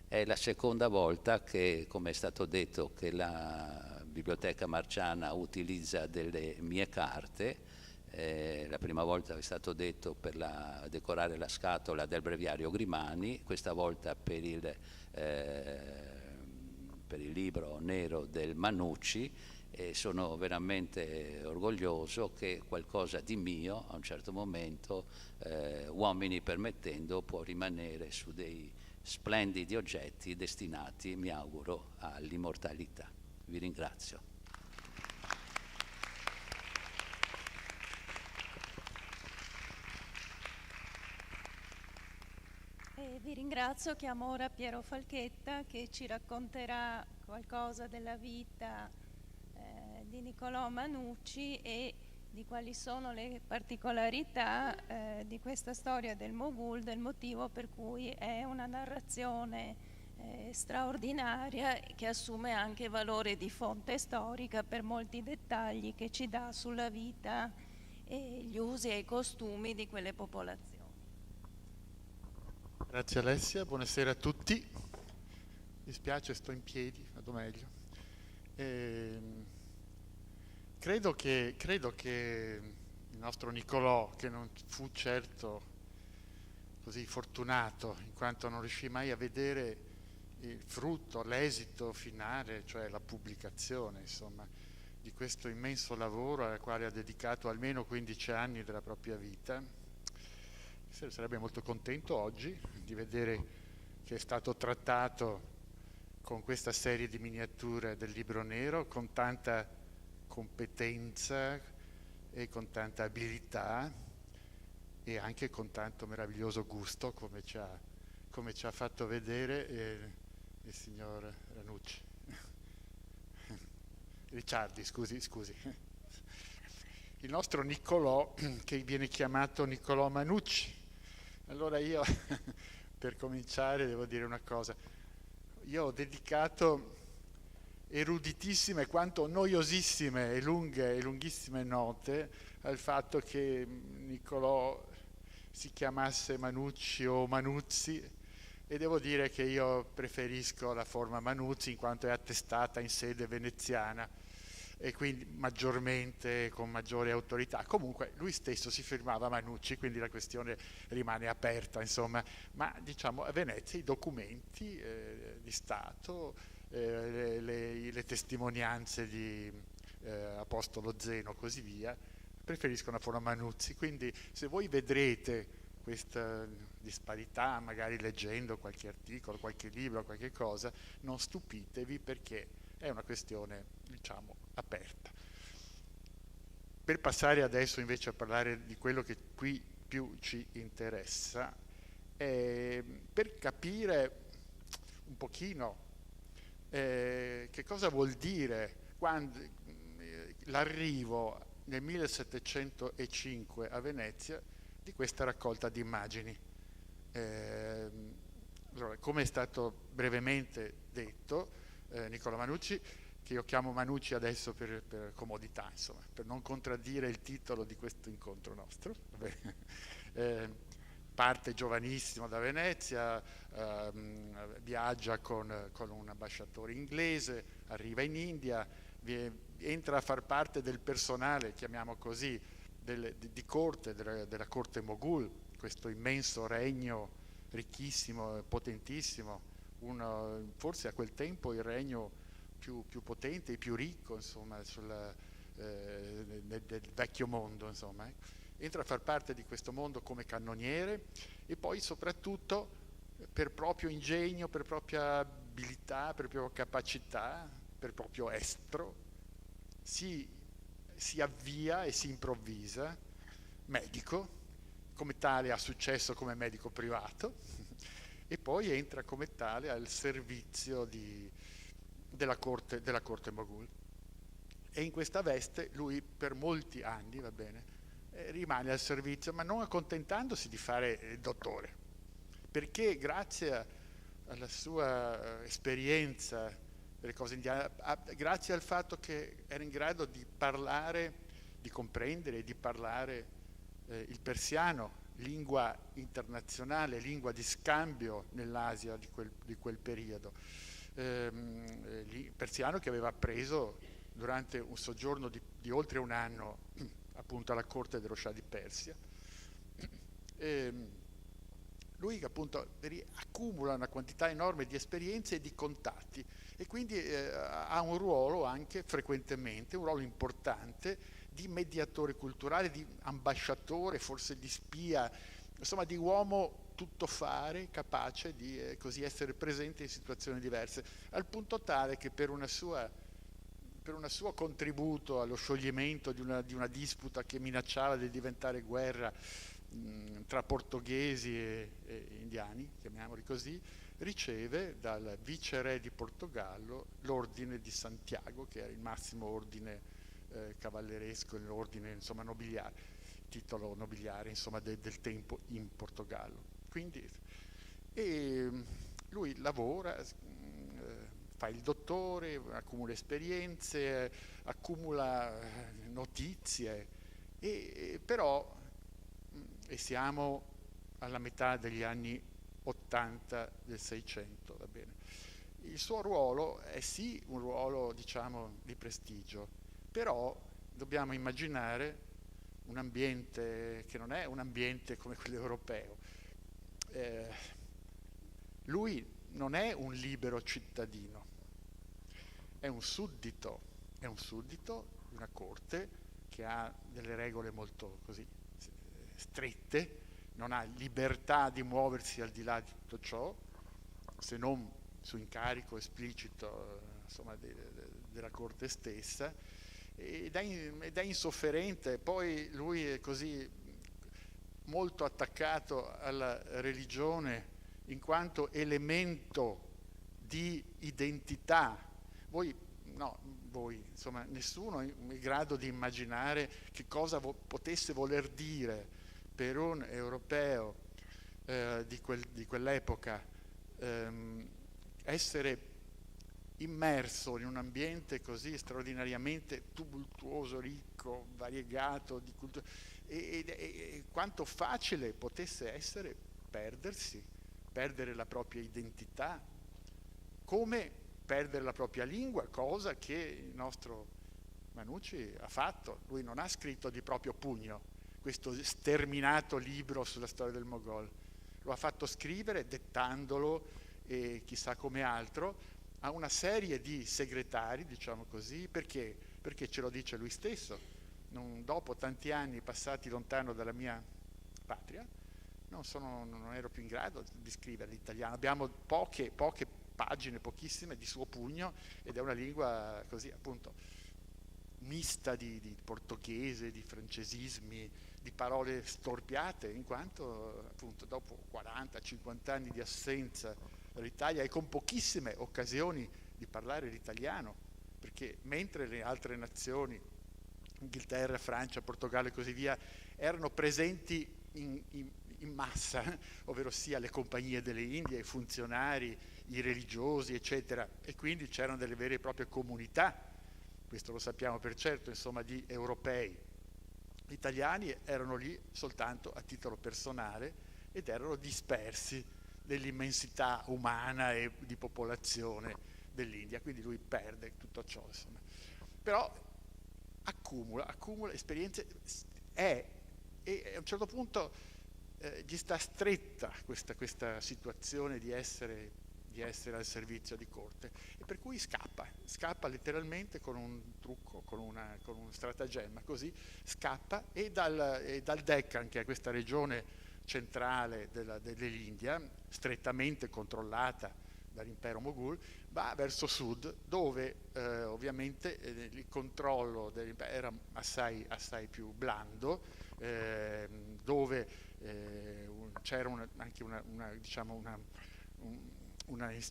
È la seconda volta che, come è stato detto, che la Biblioteca Marciana utilizza delle mie carte. La prima volta è stato detto per decorare la scatola del breviario Grimani, questa volta per il libro nero del Manucci, e sono veramente orgoglioso che qualcosa di mio a un certo momento, uomini permettendo, può rimanere su dei splendidi oggetti destinati, mi auguro, all'immortalità. Vi ringrazio. Vi ringrazio, chiamo ora Piero Falchetta che ci racconterà qualcosa della vita di Niccolò Manucci e di quali sono le particolarità di questa storia del Mogul, del motivo per cui è una narrazione straordinaria, che assume anche valore di fonte storica per molti dettagli che ci dà sulla vita e gli usi e i costumi di quelle popolazioni. Grazie Alessia, buonasera a tutti. Mi spiace, sto in piedi, vado meglio. Credo che il nostro Niccolò, che non fu certo così fortunato, in quanto non riuscì mai a vedere il frutto, l'esito finale, cioè la pubblicazione, insomma, di questo immenso lavoro al quale ha dedicato almeno 15 anni della propria vita, sarebbe molto contento oggi di vedere che è stato trattato con questa serie di miniature del Libro Nero con tanta competenza e con tanta abilità e anche con tanto meraviglioso gusto, come ci ha fatto vedere il signor Ranucci. Ricciardi, scusi. Il nostro Niccolò, che viene chiamato Niccolò Manucci. Allora io, per cominciare, devo dire una cosa. Io ho dedicato eruditissime quanto noiosissime e lunghissime note al fatto che Niccolò si chiamasse Manucci o Manuzzi, e devo dire che io preferisco la forma Manuzzi in quanto è attestata in sede veneziana e quindi maggiormente, con maggiore autorità. Comunque lui stesso si firmava Manucci, quindi la questione rimane aperta, insomma, ma diciamo a Venezia i documenti di Stato, le testimonianze di Apostolo Zeno, così via, preferiscono la forma Manuzzi. Quindi se voi vedrete questa disparità, magari leggendo qualche articolo, qualche libro, qualche cosa, non stupitevi, perché è una questione, diciamo, aperta. Per passare adesso invece a parlare di quello che qui più ci interessa, per capire un pochino che cosa vuol dire quando l'arrivo nel 1705 a Venezia di questa raccolta di immagini. Allora, come è stato brevemente detto, Nicola Manucci, che io chiamo Manucci adesso per comodità, insomma, per non contraddire il titolo di questo incontro nostro, parte giovanissimo da Venezia, viaggia con un ambasciatore inglese, arriva in India, entra a far parte del personale, chiamiamo così, di corte, della corte Moghul, questo immenso regno ricchissimo, potentissimo, forse a quel tempo il regno più potente e più ricco, insomma, del vecchio mondo, insomma. Entra a far parte di questo mondo come cannoniere e poi soprattutto per proprio ingegno, per propria abilità, per propria capacità, per proprio estro, si avvia e si improvvisa medico, come tale ha successo come medico privato e poi entra come tale al servizio della corte Moghul. E in questa veste lui per molti anni, va bene, rimane al servizio, ma non accontentandosi di fare il dottore, perché grazie alla sua esperienza delle cose indiane, grazie al fatto che era in grado di parlare, di comprendere e di parlare il persiano, lingua internazionale, lingua di scambio nell'Asia di quel periodo, persiano che aveva appreso durante un soggiorno di oltre un anno appunto alla corte dello Shah di Persia. Lui appunto accumula una quantità enorme di esperienze e di contatti e quindi ha un ruolo anche frequentemente, un ruolo importante di mediatore culturale, di ambasciatore, forse di spia, insomma di uomo tuttofare, capace di così essere presente in situazioni diverse, al punto tale che per un suo contributo allo scioglimento di una disputa che minacciava di diventare guerra tra portoghesi e indiani, chiamiamoli così, riceve dal viceré di Portogallo l'ordine di Santiago, che era il massimo ordine cavalleresco, l'ordine insomma nobiliare, titolo nobiliare insomma del tempo in Portogallo. Quindi lui lavora, fa il dottore, accumula esperienze, accumula notizie, però siamo alla metà degli anni 80 del 600, va bene. Il suo ruolo è sì un ruolo, diciamo, di prestigio, però dobbiamo immaginare un ambiente che non è un ambiente come quello europeo. Lui non è un libero cittadino, è un suddito di una corte che ha delle regole molto così strette, non ha libertà di muoversi al di là di tutto ciò, se non su incarico esplicito insomma, della corte stessa, ed è insofferente. Poi lui è così molto attaccato alla religione in quanto elemento di identità. Insomma, nessuno è in grado di immaginare che cosa potesse voler dire per un europeo di quell'epoca essere immerso in un ambiente così straordinariamente tumultuoso, ricco, variegato di cultura, e quanto facile potesse essere perdere la propria identità, come perdere la propria lingua, cosa che il nostro Manucci ha fatto. Lui non ha scritto di proprio pugno questo sterminato libro sulla storia del Moghol, lo ha fatto scrivere dettandolo e chissà come altro a una serie di segretari, diciamo così, perché ce lo dice lui stesso. Dopo tanti anni passati lontano dalla mia patria, non ero più in grado di scrivere l'italiano. Abbiamo poche pagine, pochissime, di suo pugno, ed è una lingua così appunto mista di portoghese, di francesismi, di parole storpiate, in quanto appunto dopo 40-50 anni di assenza dall'Italia e con pochissime occasioni di parlare l'italiano, perché mentre le altre nazioni, Inghilterra, Francia, Portogallo e così via, erano presenti in massa, ovvero sia le compagnie delle Indie, i funzionari, i religiosi, eccetera, e quindi c'erano delle vere e proprie comunità, questo lo sappiamo per certo, insomma, di europei. Gli italiani erano lì soltanto a titolo personale ed erano dispersi nell'immensità umana e di popolazione dell'India, quindi lui perde tutto ciò, insomma. Però accumula esperienze e a un certo punto gli sta stretta questa situazione di essere al servizio di corte, e per cui scappa letteralmente con un trucco, con un stratagemma, così scappa e dal Deccan, che è questa regione centrale dell'India, strettamente controllata dall'impero Moghul, va verso sud, dove ovviamente il controllo dell'impero era assai più blando, dove c'era anche come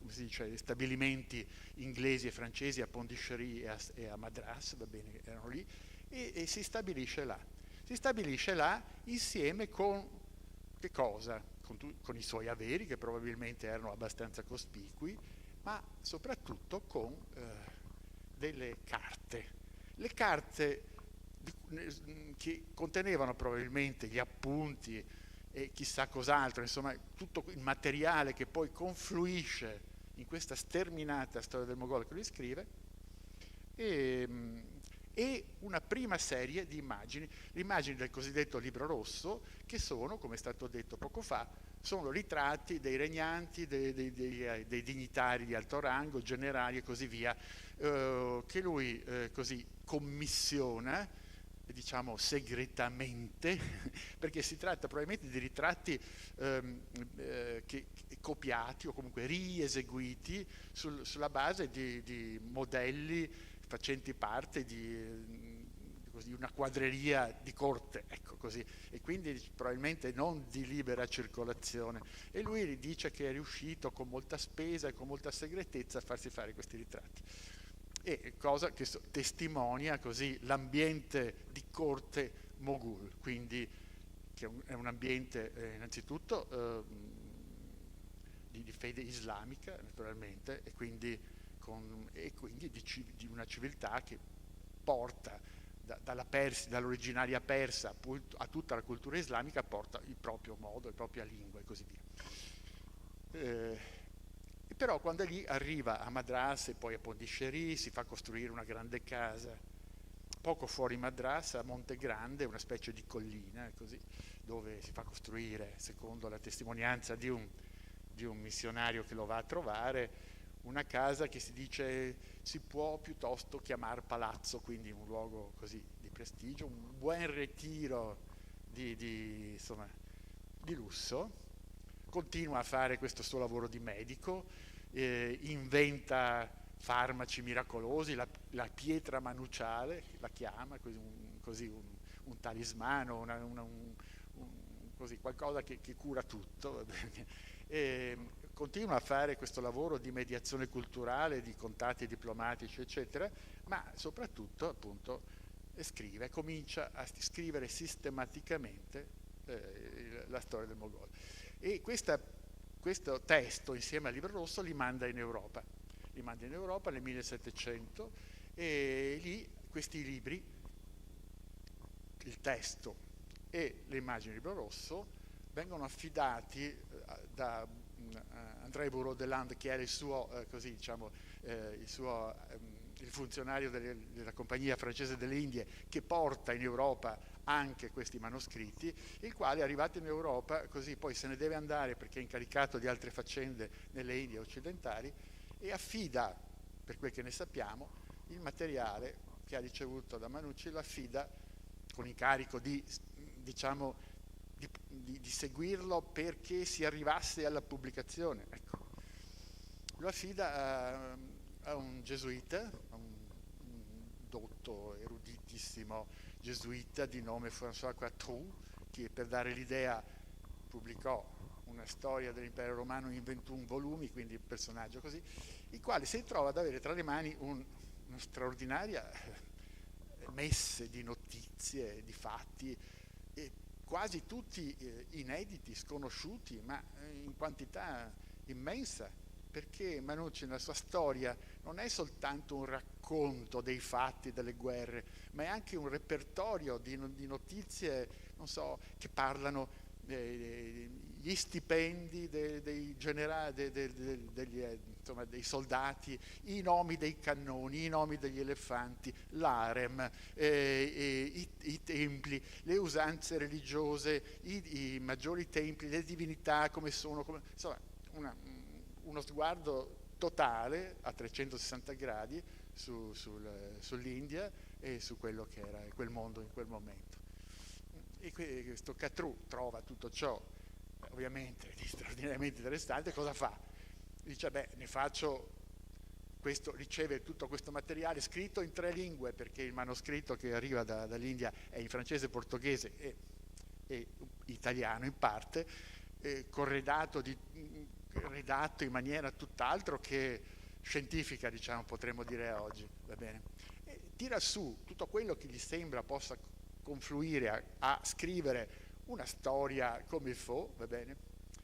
si dice, stabilimenti inglesi e francesi a Pondichéry e a Madras, va bene, erano lì, e si stabilisce là. Si stabilisce là insieme con che cosa? Con i suoi averi, che probabilmente erano abbastanza cospicui, ma soprattutto con delle carte. Le carte che contenevano probabilmente gli appunti e chissà cos'altro, insomma tutto il materiale che poi confluisce in questa sterminata storia del Mogol che lui scrive, e una prima serie di immagini, le immagini del cosiddetto libro rosso, che sono, come è stato detto poco fa, sono ritratti dei regnanti, dei dignitari di alto rango, generali e così via, che lui così commissiona, diciamo segretamente, perché si tratta probabilmente di ritratti copiati o comunque rieseguiti sulla base di modelli facenti parte di una quadreria di corte, ecco così, e quindi probabilmente non di libera circolazione. E lui dice che è riuscito con molta spesa e con molta segretezza a farsi fare questi ritratti. E cosa che testimonia così l'ambiente di corte Moghul, quindi che è un ambiente innanzitutto di fede islamica naturalmente, e quindi di una civiltà che porta dall'originaria persa a tutta la cultura islamica, porta il proprio modo, la propria lingua e così via. Però quando lì arriva a Madras e poi a Pondichéry, si fa costruire una grande casa poco fuori Madras, a Monte Grande, una specie di collina, così, dove si fa costruire, secondo la testimonianza di un missionario che lo va a trovare, una casa che si dice si può piuttosto chiamare palazzo, quindi un luogo così di prestigio, un buon ritiro di lusso. Continua a fare questo suo lavoro di medico, inventa farmaci miracolosi, la pietra manuciale, la chiama così un talismano, così, qualcosa che cura tutto. Continua a fare questo lavoro di mediazione culturale, di contatti diplomatici, eccetera, ma soprattutto appunto comincia a scrivere sistematicamente la storia del Mogol. E questo testo, insieme al libro rosso, li manda in Europa nel 1700, e lì questi libri, il testo e le immagini del libro rosso, vengono affidati da André Bourreau-Deslandes, che era il suo, il funzionario della compagnia francese delle Indie, che porta in Europa anche questi manoscritti, il quale, arrivato in Europa, così poi se ne deve andare perché è incaricato di altre faccende nelle Indie occidentali, e affida, per quel che ne sappiamo, il materiale che ha ricevuto da Manucci, lo affida con incarico di seguirlo perché si arrivasse alla pubblicazione. Ecco. Lo affida a un gesuita, a un dotto, eruditissimo gesuita di nome François Quattroux, che, per dare l'idea, pubblicò una storia dell'impero romano in 21 volumi, quindi un personaggio così, il quale si trova ad avere tra le mani una straordinaria messe di notizie, di fatti, quasi tutti inediti, sconosciuti, ma in quantità immensa, perché Manucci nella sua storia non è soltanto un racconto dei fatti, delle guerre, ma è anche un repertorio di notizie, non so, che parlano gli stipendi dei generali, dei soldati, i nomi dei cannoni, i nomi degli elefanti, l'harem, i templi, le usanze religiose, i maggiori templi, le divinità come sono, insomma uno sguardo totale a 360 gradi sull'India e su quello che era quel mondo in quel momento. E questo Catrù trova tutto ciò ovviamente di straordinariamente interessante. Cosa fa? Dice, beh, ne faccio questo, riceve tutto questo materiale scritto in 3 lingue, perché il manoscritto che arriva dall'India è in francese, portoghese e italiano in parte, redatto in maniera tutt'altro che scientifica, diciamo, potremmo dire oggi, va bene? Tira su tutto quello che gli sembra possa confluire a scrivere una storia come il faut, va bene?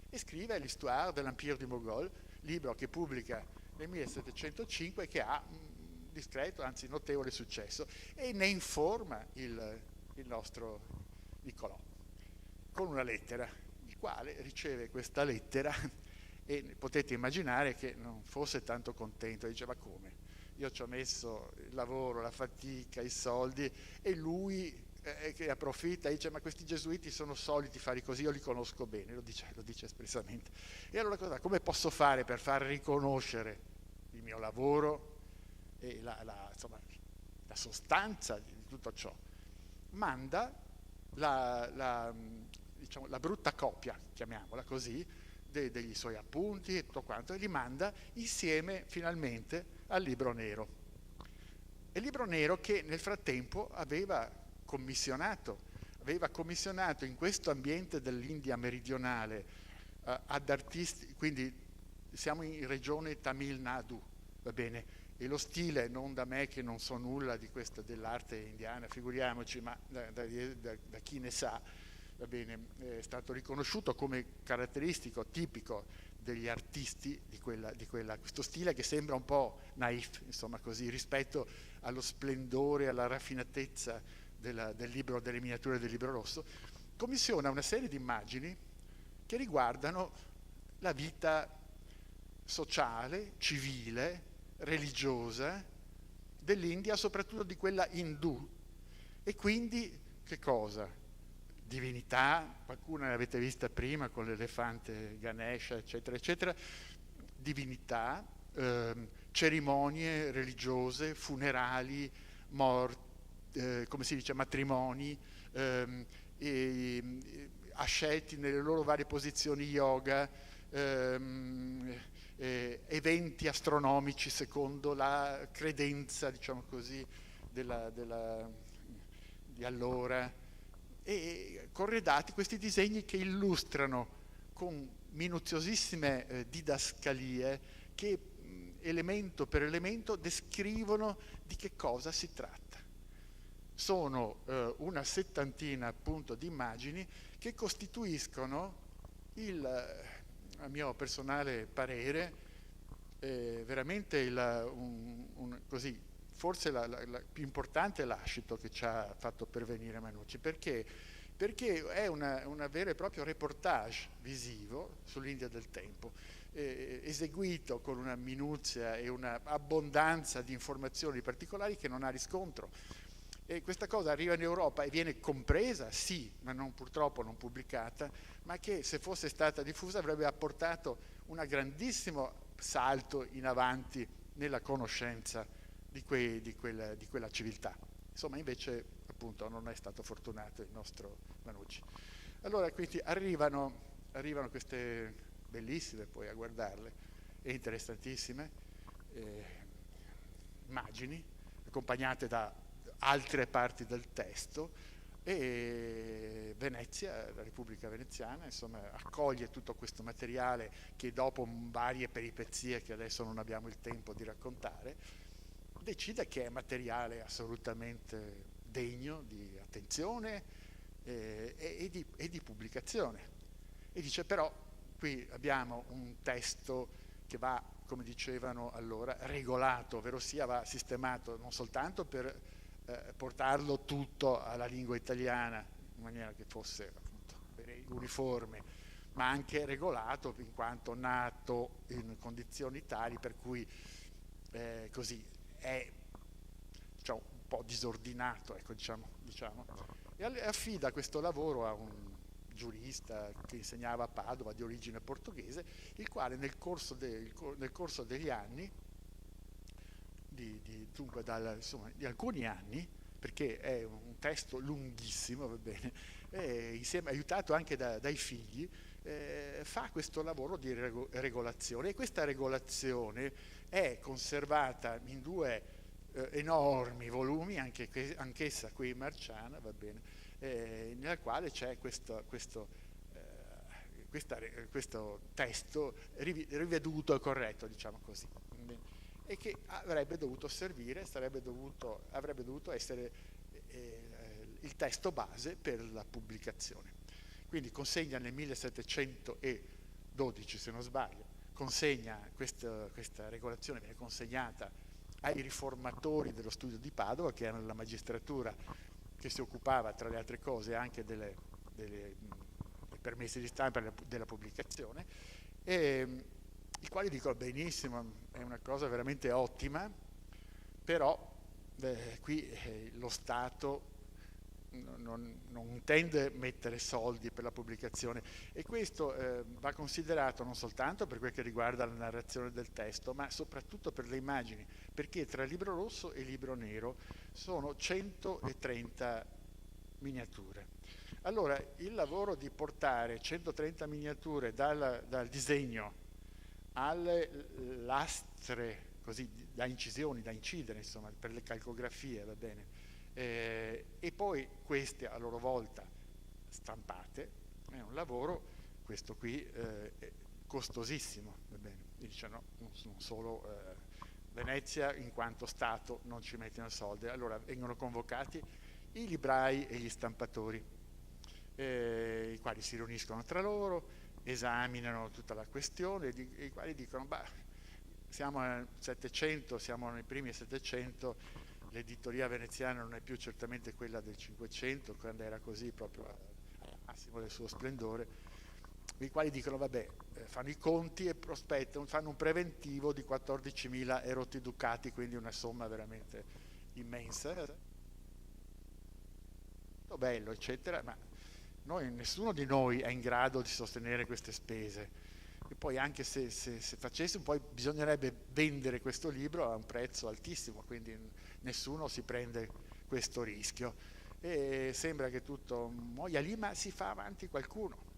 E scrive l'Histoire de l'Empire du Mogol, libro che pubblica nel 1705 e che ha un discreto, anzi notevole successo, e ne informa il nostro Niccolò con una lettera, il quale riceve questa lettera e potete immaginare che non fosse tanto contento. Diceva, come? Io ci ho messo il lavoro, la fatica, i soldi, e lui che approfitta e dice, ma questi gesuiti sono soliti fare così, io li conosco bene, lo dice espressamente. E allora come posso fare per far riconoscere il mio lavoro e la sostanza di tutto ciò? Manda la brutta copia, chiamiamola così, degli suoi appunti e tutto quanto, e li manda insieme finalmente al Libro Nero. E il Libro Nero che nel frattempo aveva commissionato in questo ambiente dell'India meridionale ad artisti, quindi siamo in regione Tamil Nadu, va bene, e lo stile, non da me che non so nulla di questa dell'arte indiana, figuriamoci, ma da chi ne sa, va bene, è stato riconosciuto come caratteristico, tipico degli artisti di questo stile che sembra un po' naif, insomma così, rispetto allo splendore, alla raffinatezza del libro, delle miniature del Libro Rosso. Commissiona una serie di immagini che riguardano la vita sociale, civile, religiosa dell'India, soprattutto di quella indù. E quindi che cosa? Divinità, qualcuna l'avete vista prima con l'elefante Ganesha, eccetera, eccetera, divinità, cerimonie religiose, funerali, morti, come si dice, matrimoni, asceti nelle loro varie posizioni yoga, eventi astronomici secondo la credenza, diciamo così, di allora, e corredati questi disegni che illustrano con minuziosissime didascalie che elemento per elemento descrivono di che cosa si tratta. Sono una settantina appunto di immagini che costituiscono a mio personale parere veramente così, forse la più importante lascito che ci ha fatto pervenire Manucci. Perché è una vera e proprio reportage visivo sull'India del tempo, eseguito con una minuzia e una abbondanza di informazioni particolari che non ha riscontro. E questa cosa arriva in Europa e viene compresa, sì, ma purtroppo non pubblicata, ma che se fosse stata diffusa avrebbe apportato un grandissimo salto in avanti nella conoscenza di quella civiltà. Insomma, invece, appunto, non è stato fortunato il nostro Manucci. Allora, quindi arrivano queste bellissime, poi a guardarle, e interessantissime immagini, accompagnate da altre parti del testo, e Venezia, la Repubblica Veneziana, insomma, accoglie tutto questo materiale che dopo varie peripezie che adesso non abbiamo il tempo di raccontare, decide che è materiale assolutamente degno di attenzione e di pubblicazione. E dice però qui abbiamo un testo che va, come dicevano allora, regolato, ovvero sia va sistemato non soltanto per portarlo tutto alla lingua italiana in maniera che fosse appunto uniforme, ma anche regolato in quanto nato in condizioni tali per cui così è, cioè, un po' disordinato, ecco, diciamo. E affida questo lavoro a un giurista che insegnava a Padova di origine portoghese, il quale nel corso degli anni, dunque di alcuni anni, perché è un testo lunghissimo, va bene, insieme, aiutato anche dai figli, fa questo lavoro di regolazione, e questa regolazione è conservata in due enormi volumi, anch'essa qui in Marciana, va bene, nella quale c'è questo testo riveduto e corretto, diciamo così, e che avrebbe dovuto servire, avrebbe dovuto essere il testo base per la pubblicazione. Quindi consegna nel 1712, se non sbaglio, questa regolazione viene consegnata ai riformatori dello studio di Padova, che erano la magistratura che si occupava, tra le altre cose, anche dei permessi di stampa e della pubblicazione, i quali dicono benissimo, è una cosa veramente ottima, però qui lo Stato non intende mettere soldi per la pubblicazione, e questo va considerato non soltanto per quel che riguarda la narrazione del testo, ma soprattutto per le immagini, perché tra libro rosso e libro nero sono 130 miniature. Allora il lavoro di portare 130 miniature dal disegno alle lastre, così, da incisioni, da incidere, insomma, per le calcografie, va bene, e poi queste a loro volta stampate, è un lavoro, questo qui, costosissimo, va bene. Dice no, non solo Venezia in quanto Stato non ci mettono soldi, allora vengono convocati i librai e gli stampatori, i quali si riuniscono tra loro, esaminano tutta la questione, i quali dicono siamo nel 700, siamo nei primi 700, l'editoria veneziana non è più certamente quella del 500, quando era così proprio al massimo del suo splendore, i quali dicono vabbè, fanno i conti e prospettano, fanno un preventivo di 14.000 erotti ducati, quindi una somma veramente immensa, bello eccetera, ma nessuno di noi è in grado di sostenere queste spese, e poi anche se facessimo, poi bisognerebbe vendere questo libro a un prezzo altissimo, quindi nessuno si prende questo rischio, e sembra che tutto muoia lì, ma si fa avanti qualcuno,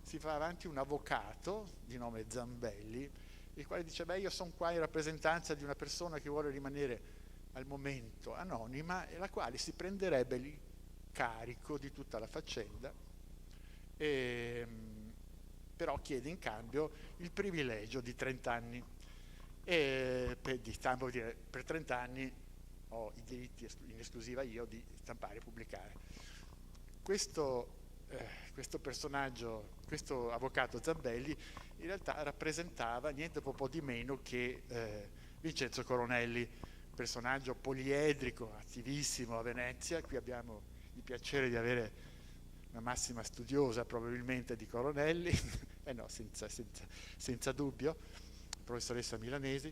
si fa avanti un avvocato di nome Zambelli, il quale dice io sono qua in rappresentanza di una persona che vuole rimanere al momento anonima, e la quale si prenderebbe il carico di tutta la faccenda, però chiede in cambio il privilegio di 30 anni di stampa, vuol dire per 30 anni ho i diritti in esclusiva io di stampare e pubblicare. Questo personaggio, questo avvocato Zambelli, in realtà rappresentava niente po' di meno che Vincenzo Coronelli, personaggio poliedrico, attivissimo a Venezia. Qui abbiamo il piacere di avere una massima studiosa probabilmente di Coronelli, no, senza dubbio, professoressa Milanesi,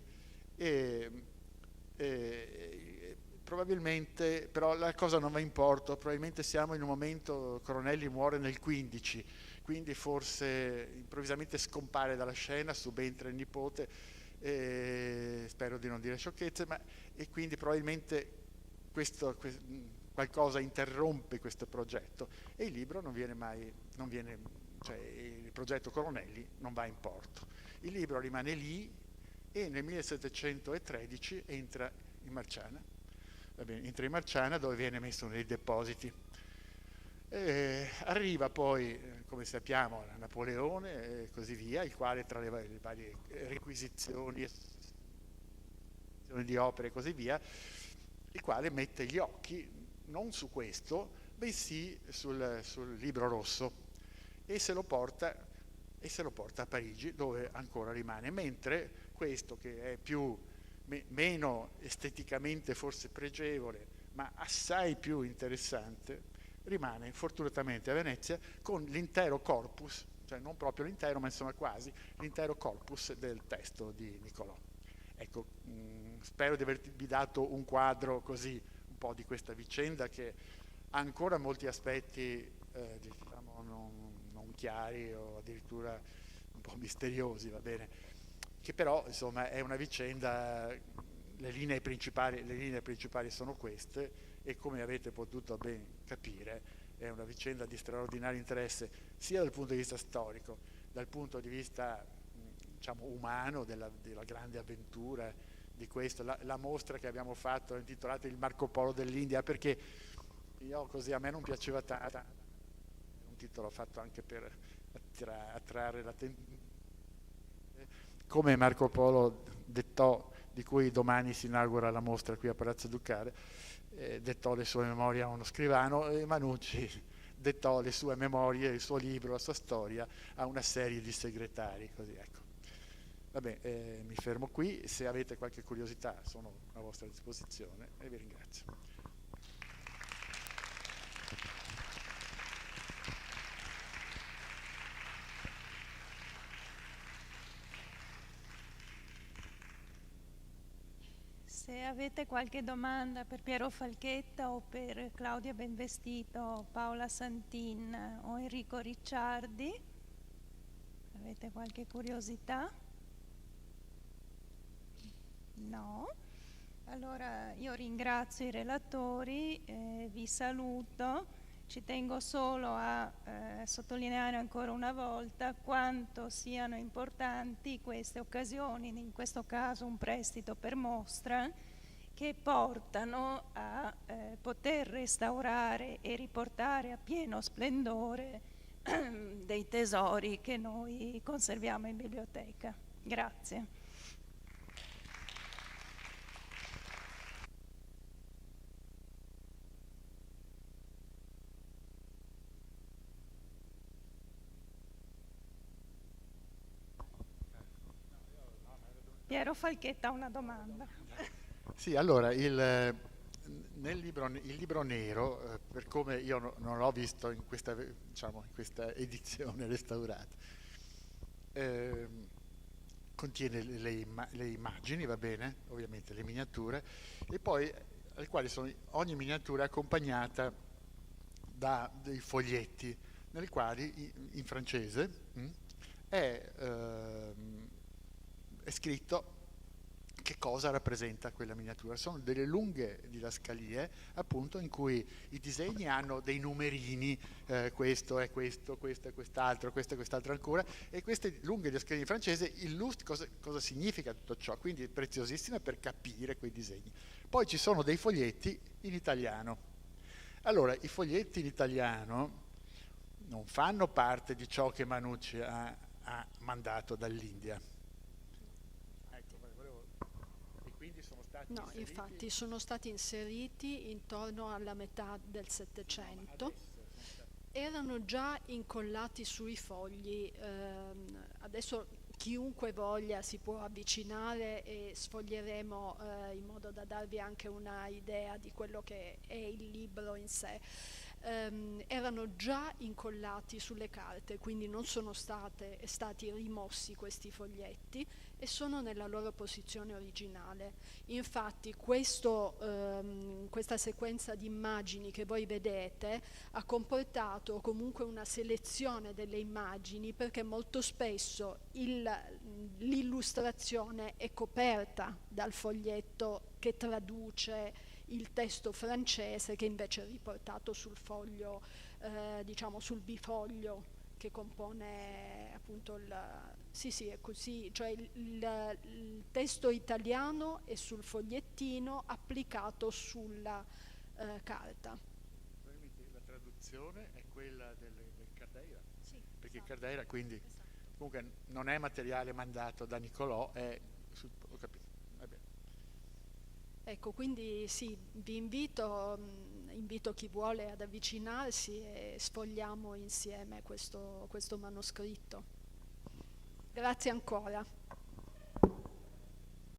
probabilmente, però la cosa non va in porto, probabilmente siamo in un momento, Coronelli muore nel 15, quindi forse improvvisamente scompare dalla scena, subentra il nipote, spero di non dire sciocchezze, e quindi probabilmente qualcosa interrompe questo progetto, e il libro cioè il progetto Coronelli non va in porto. Il libro rimane lì e nel 1713 entra in Marciana, dove viene messo nei depositi. Arriva poi, come sappiamo, Napoleone e così via, il quale tra le varie requisizioni di opere e così via, il quale mette gli occhi non su questo, bensì sul libro rosso e se lo porta a Parigi, dove ancora rimane, mentre questo, che è meno esteticamente forse pregevole, ma assai più interessante, rimane fortunatamente a Venezia con l'intero corpus, cioè non proprio l'intero, ma insomma quasi l'intero corpus del testo di Niccolò. Ecco, spero di avervi dato un quadro così, un po' di questa vicenda che ha ancora molti aspetti diciamo non chiari o addirittura un po' misteriosi, va bene, che però insomma è una vicenda, le linee principali sono queste e come avete potuto ben capire è una vicenda di straordinario interesse sia dal punto di vista storico, dal punto di vista diciamo umano della grande avventura di questo, la mostra che abbiamo fatto intitolata Il Marco Polo dell'India, perché io così a me non piaceva tanto, un titolo fatto anche per attrarre l'attenzione, come Marco Polo dettò, di cui domani si inaugura la mostra qui a Palazzo Ducale, dettò le sue memorie a uno scrivano e Manucci dettò le sue memorie, il suo libro, la sua storia a una serie di segretari, così ecco. Vabbè, mi fermo qui, se avete qualche curiosità sono a vostra disposizione e vi ringrazio. Se avete qualche domanda per Piero Falchetta o per Claudia Benvestito, Paola Santin o Enrico Ricciardi, avete qualche curiosità? No? Allora io ringrazio i relatori, vi saluto. Ci tengo solo a sottolineare ancora una volta quanto siano importanti queste occasioni, in questo caso un prestito per mostra, che portano a poter restaurare e riportare a pieno splendore dei tesori che noi conserviamo in biblioteca. Grazie. Piero Falchetta ha una domanda. Sì, allora, il libro nero, per come io non l'ho visto in questa, diciamo, in questa edizione restaurata, contiene le immagini, va bene, ovviamente le miniature, e poi alle quali ogni miniatura è accompagnata da dei foglietti, nel quali in francese è scritto che cosa rappresenta quella miniatura. Sono delle lunghe didascalie, appunto, in cui i disegni hanno dei numerini, questo è questo, questo è quest'altro, questo è quest'altro ancora, e queste lunghe didascalie in francese illustrano cosa significa tutto ciò, quindi è preziosissima per capire quei disegni. Poi ci sono dei foglietti in italiano. Allora, i foglietti in italiano non fanno parte di ciò che Manucci ha mandato dall'India. No, infatti sono stati inseriti intorno alla metà del Settecento, erano già incollati sui fogli, adesso chiunque voglia si può avvicinare e sfoglieremo in modo da darvi anche una idea di quello che è il libro in sé. Erano già incollati sulle carte, quindi non sono stati rimossi questi foglietti e sono nella loro posizione originale. Infatti questa sequenza di immagini che voi vedete ha comportato comunque una selezione delle immagini, perché molto spesso l'illustrazione è coperta dal foglietto che traduce il testo francese, che invece è riportato sul foglio, diciamo sul bifoglio che compone appunto sì, è così, cioè il testo italiano è sul fogliettino applicato sulla carta. La traduzione edizione è quella del Cardeira, Sì, perché esatto. Cardeira quindi Esatto. comunque non è materiale mandato da Nicolò, ho capito, va bene. Ecco, quindi sì, vi invito chi vuole ad avvicinarsi e sfogliamo insieme questo manoscritto. Grazie ancora.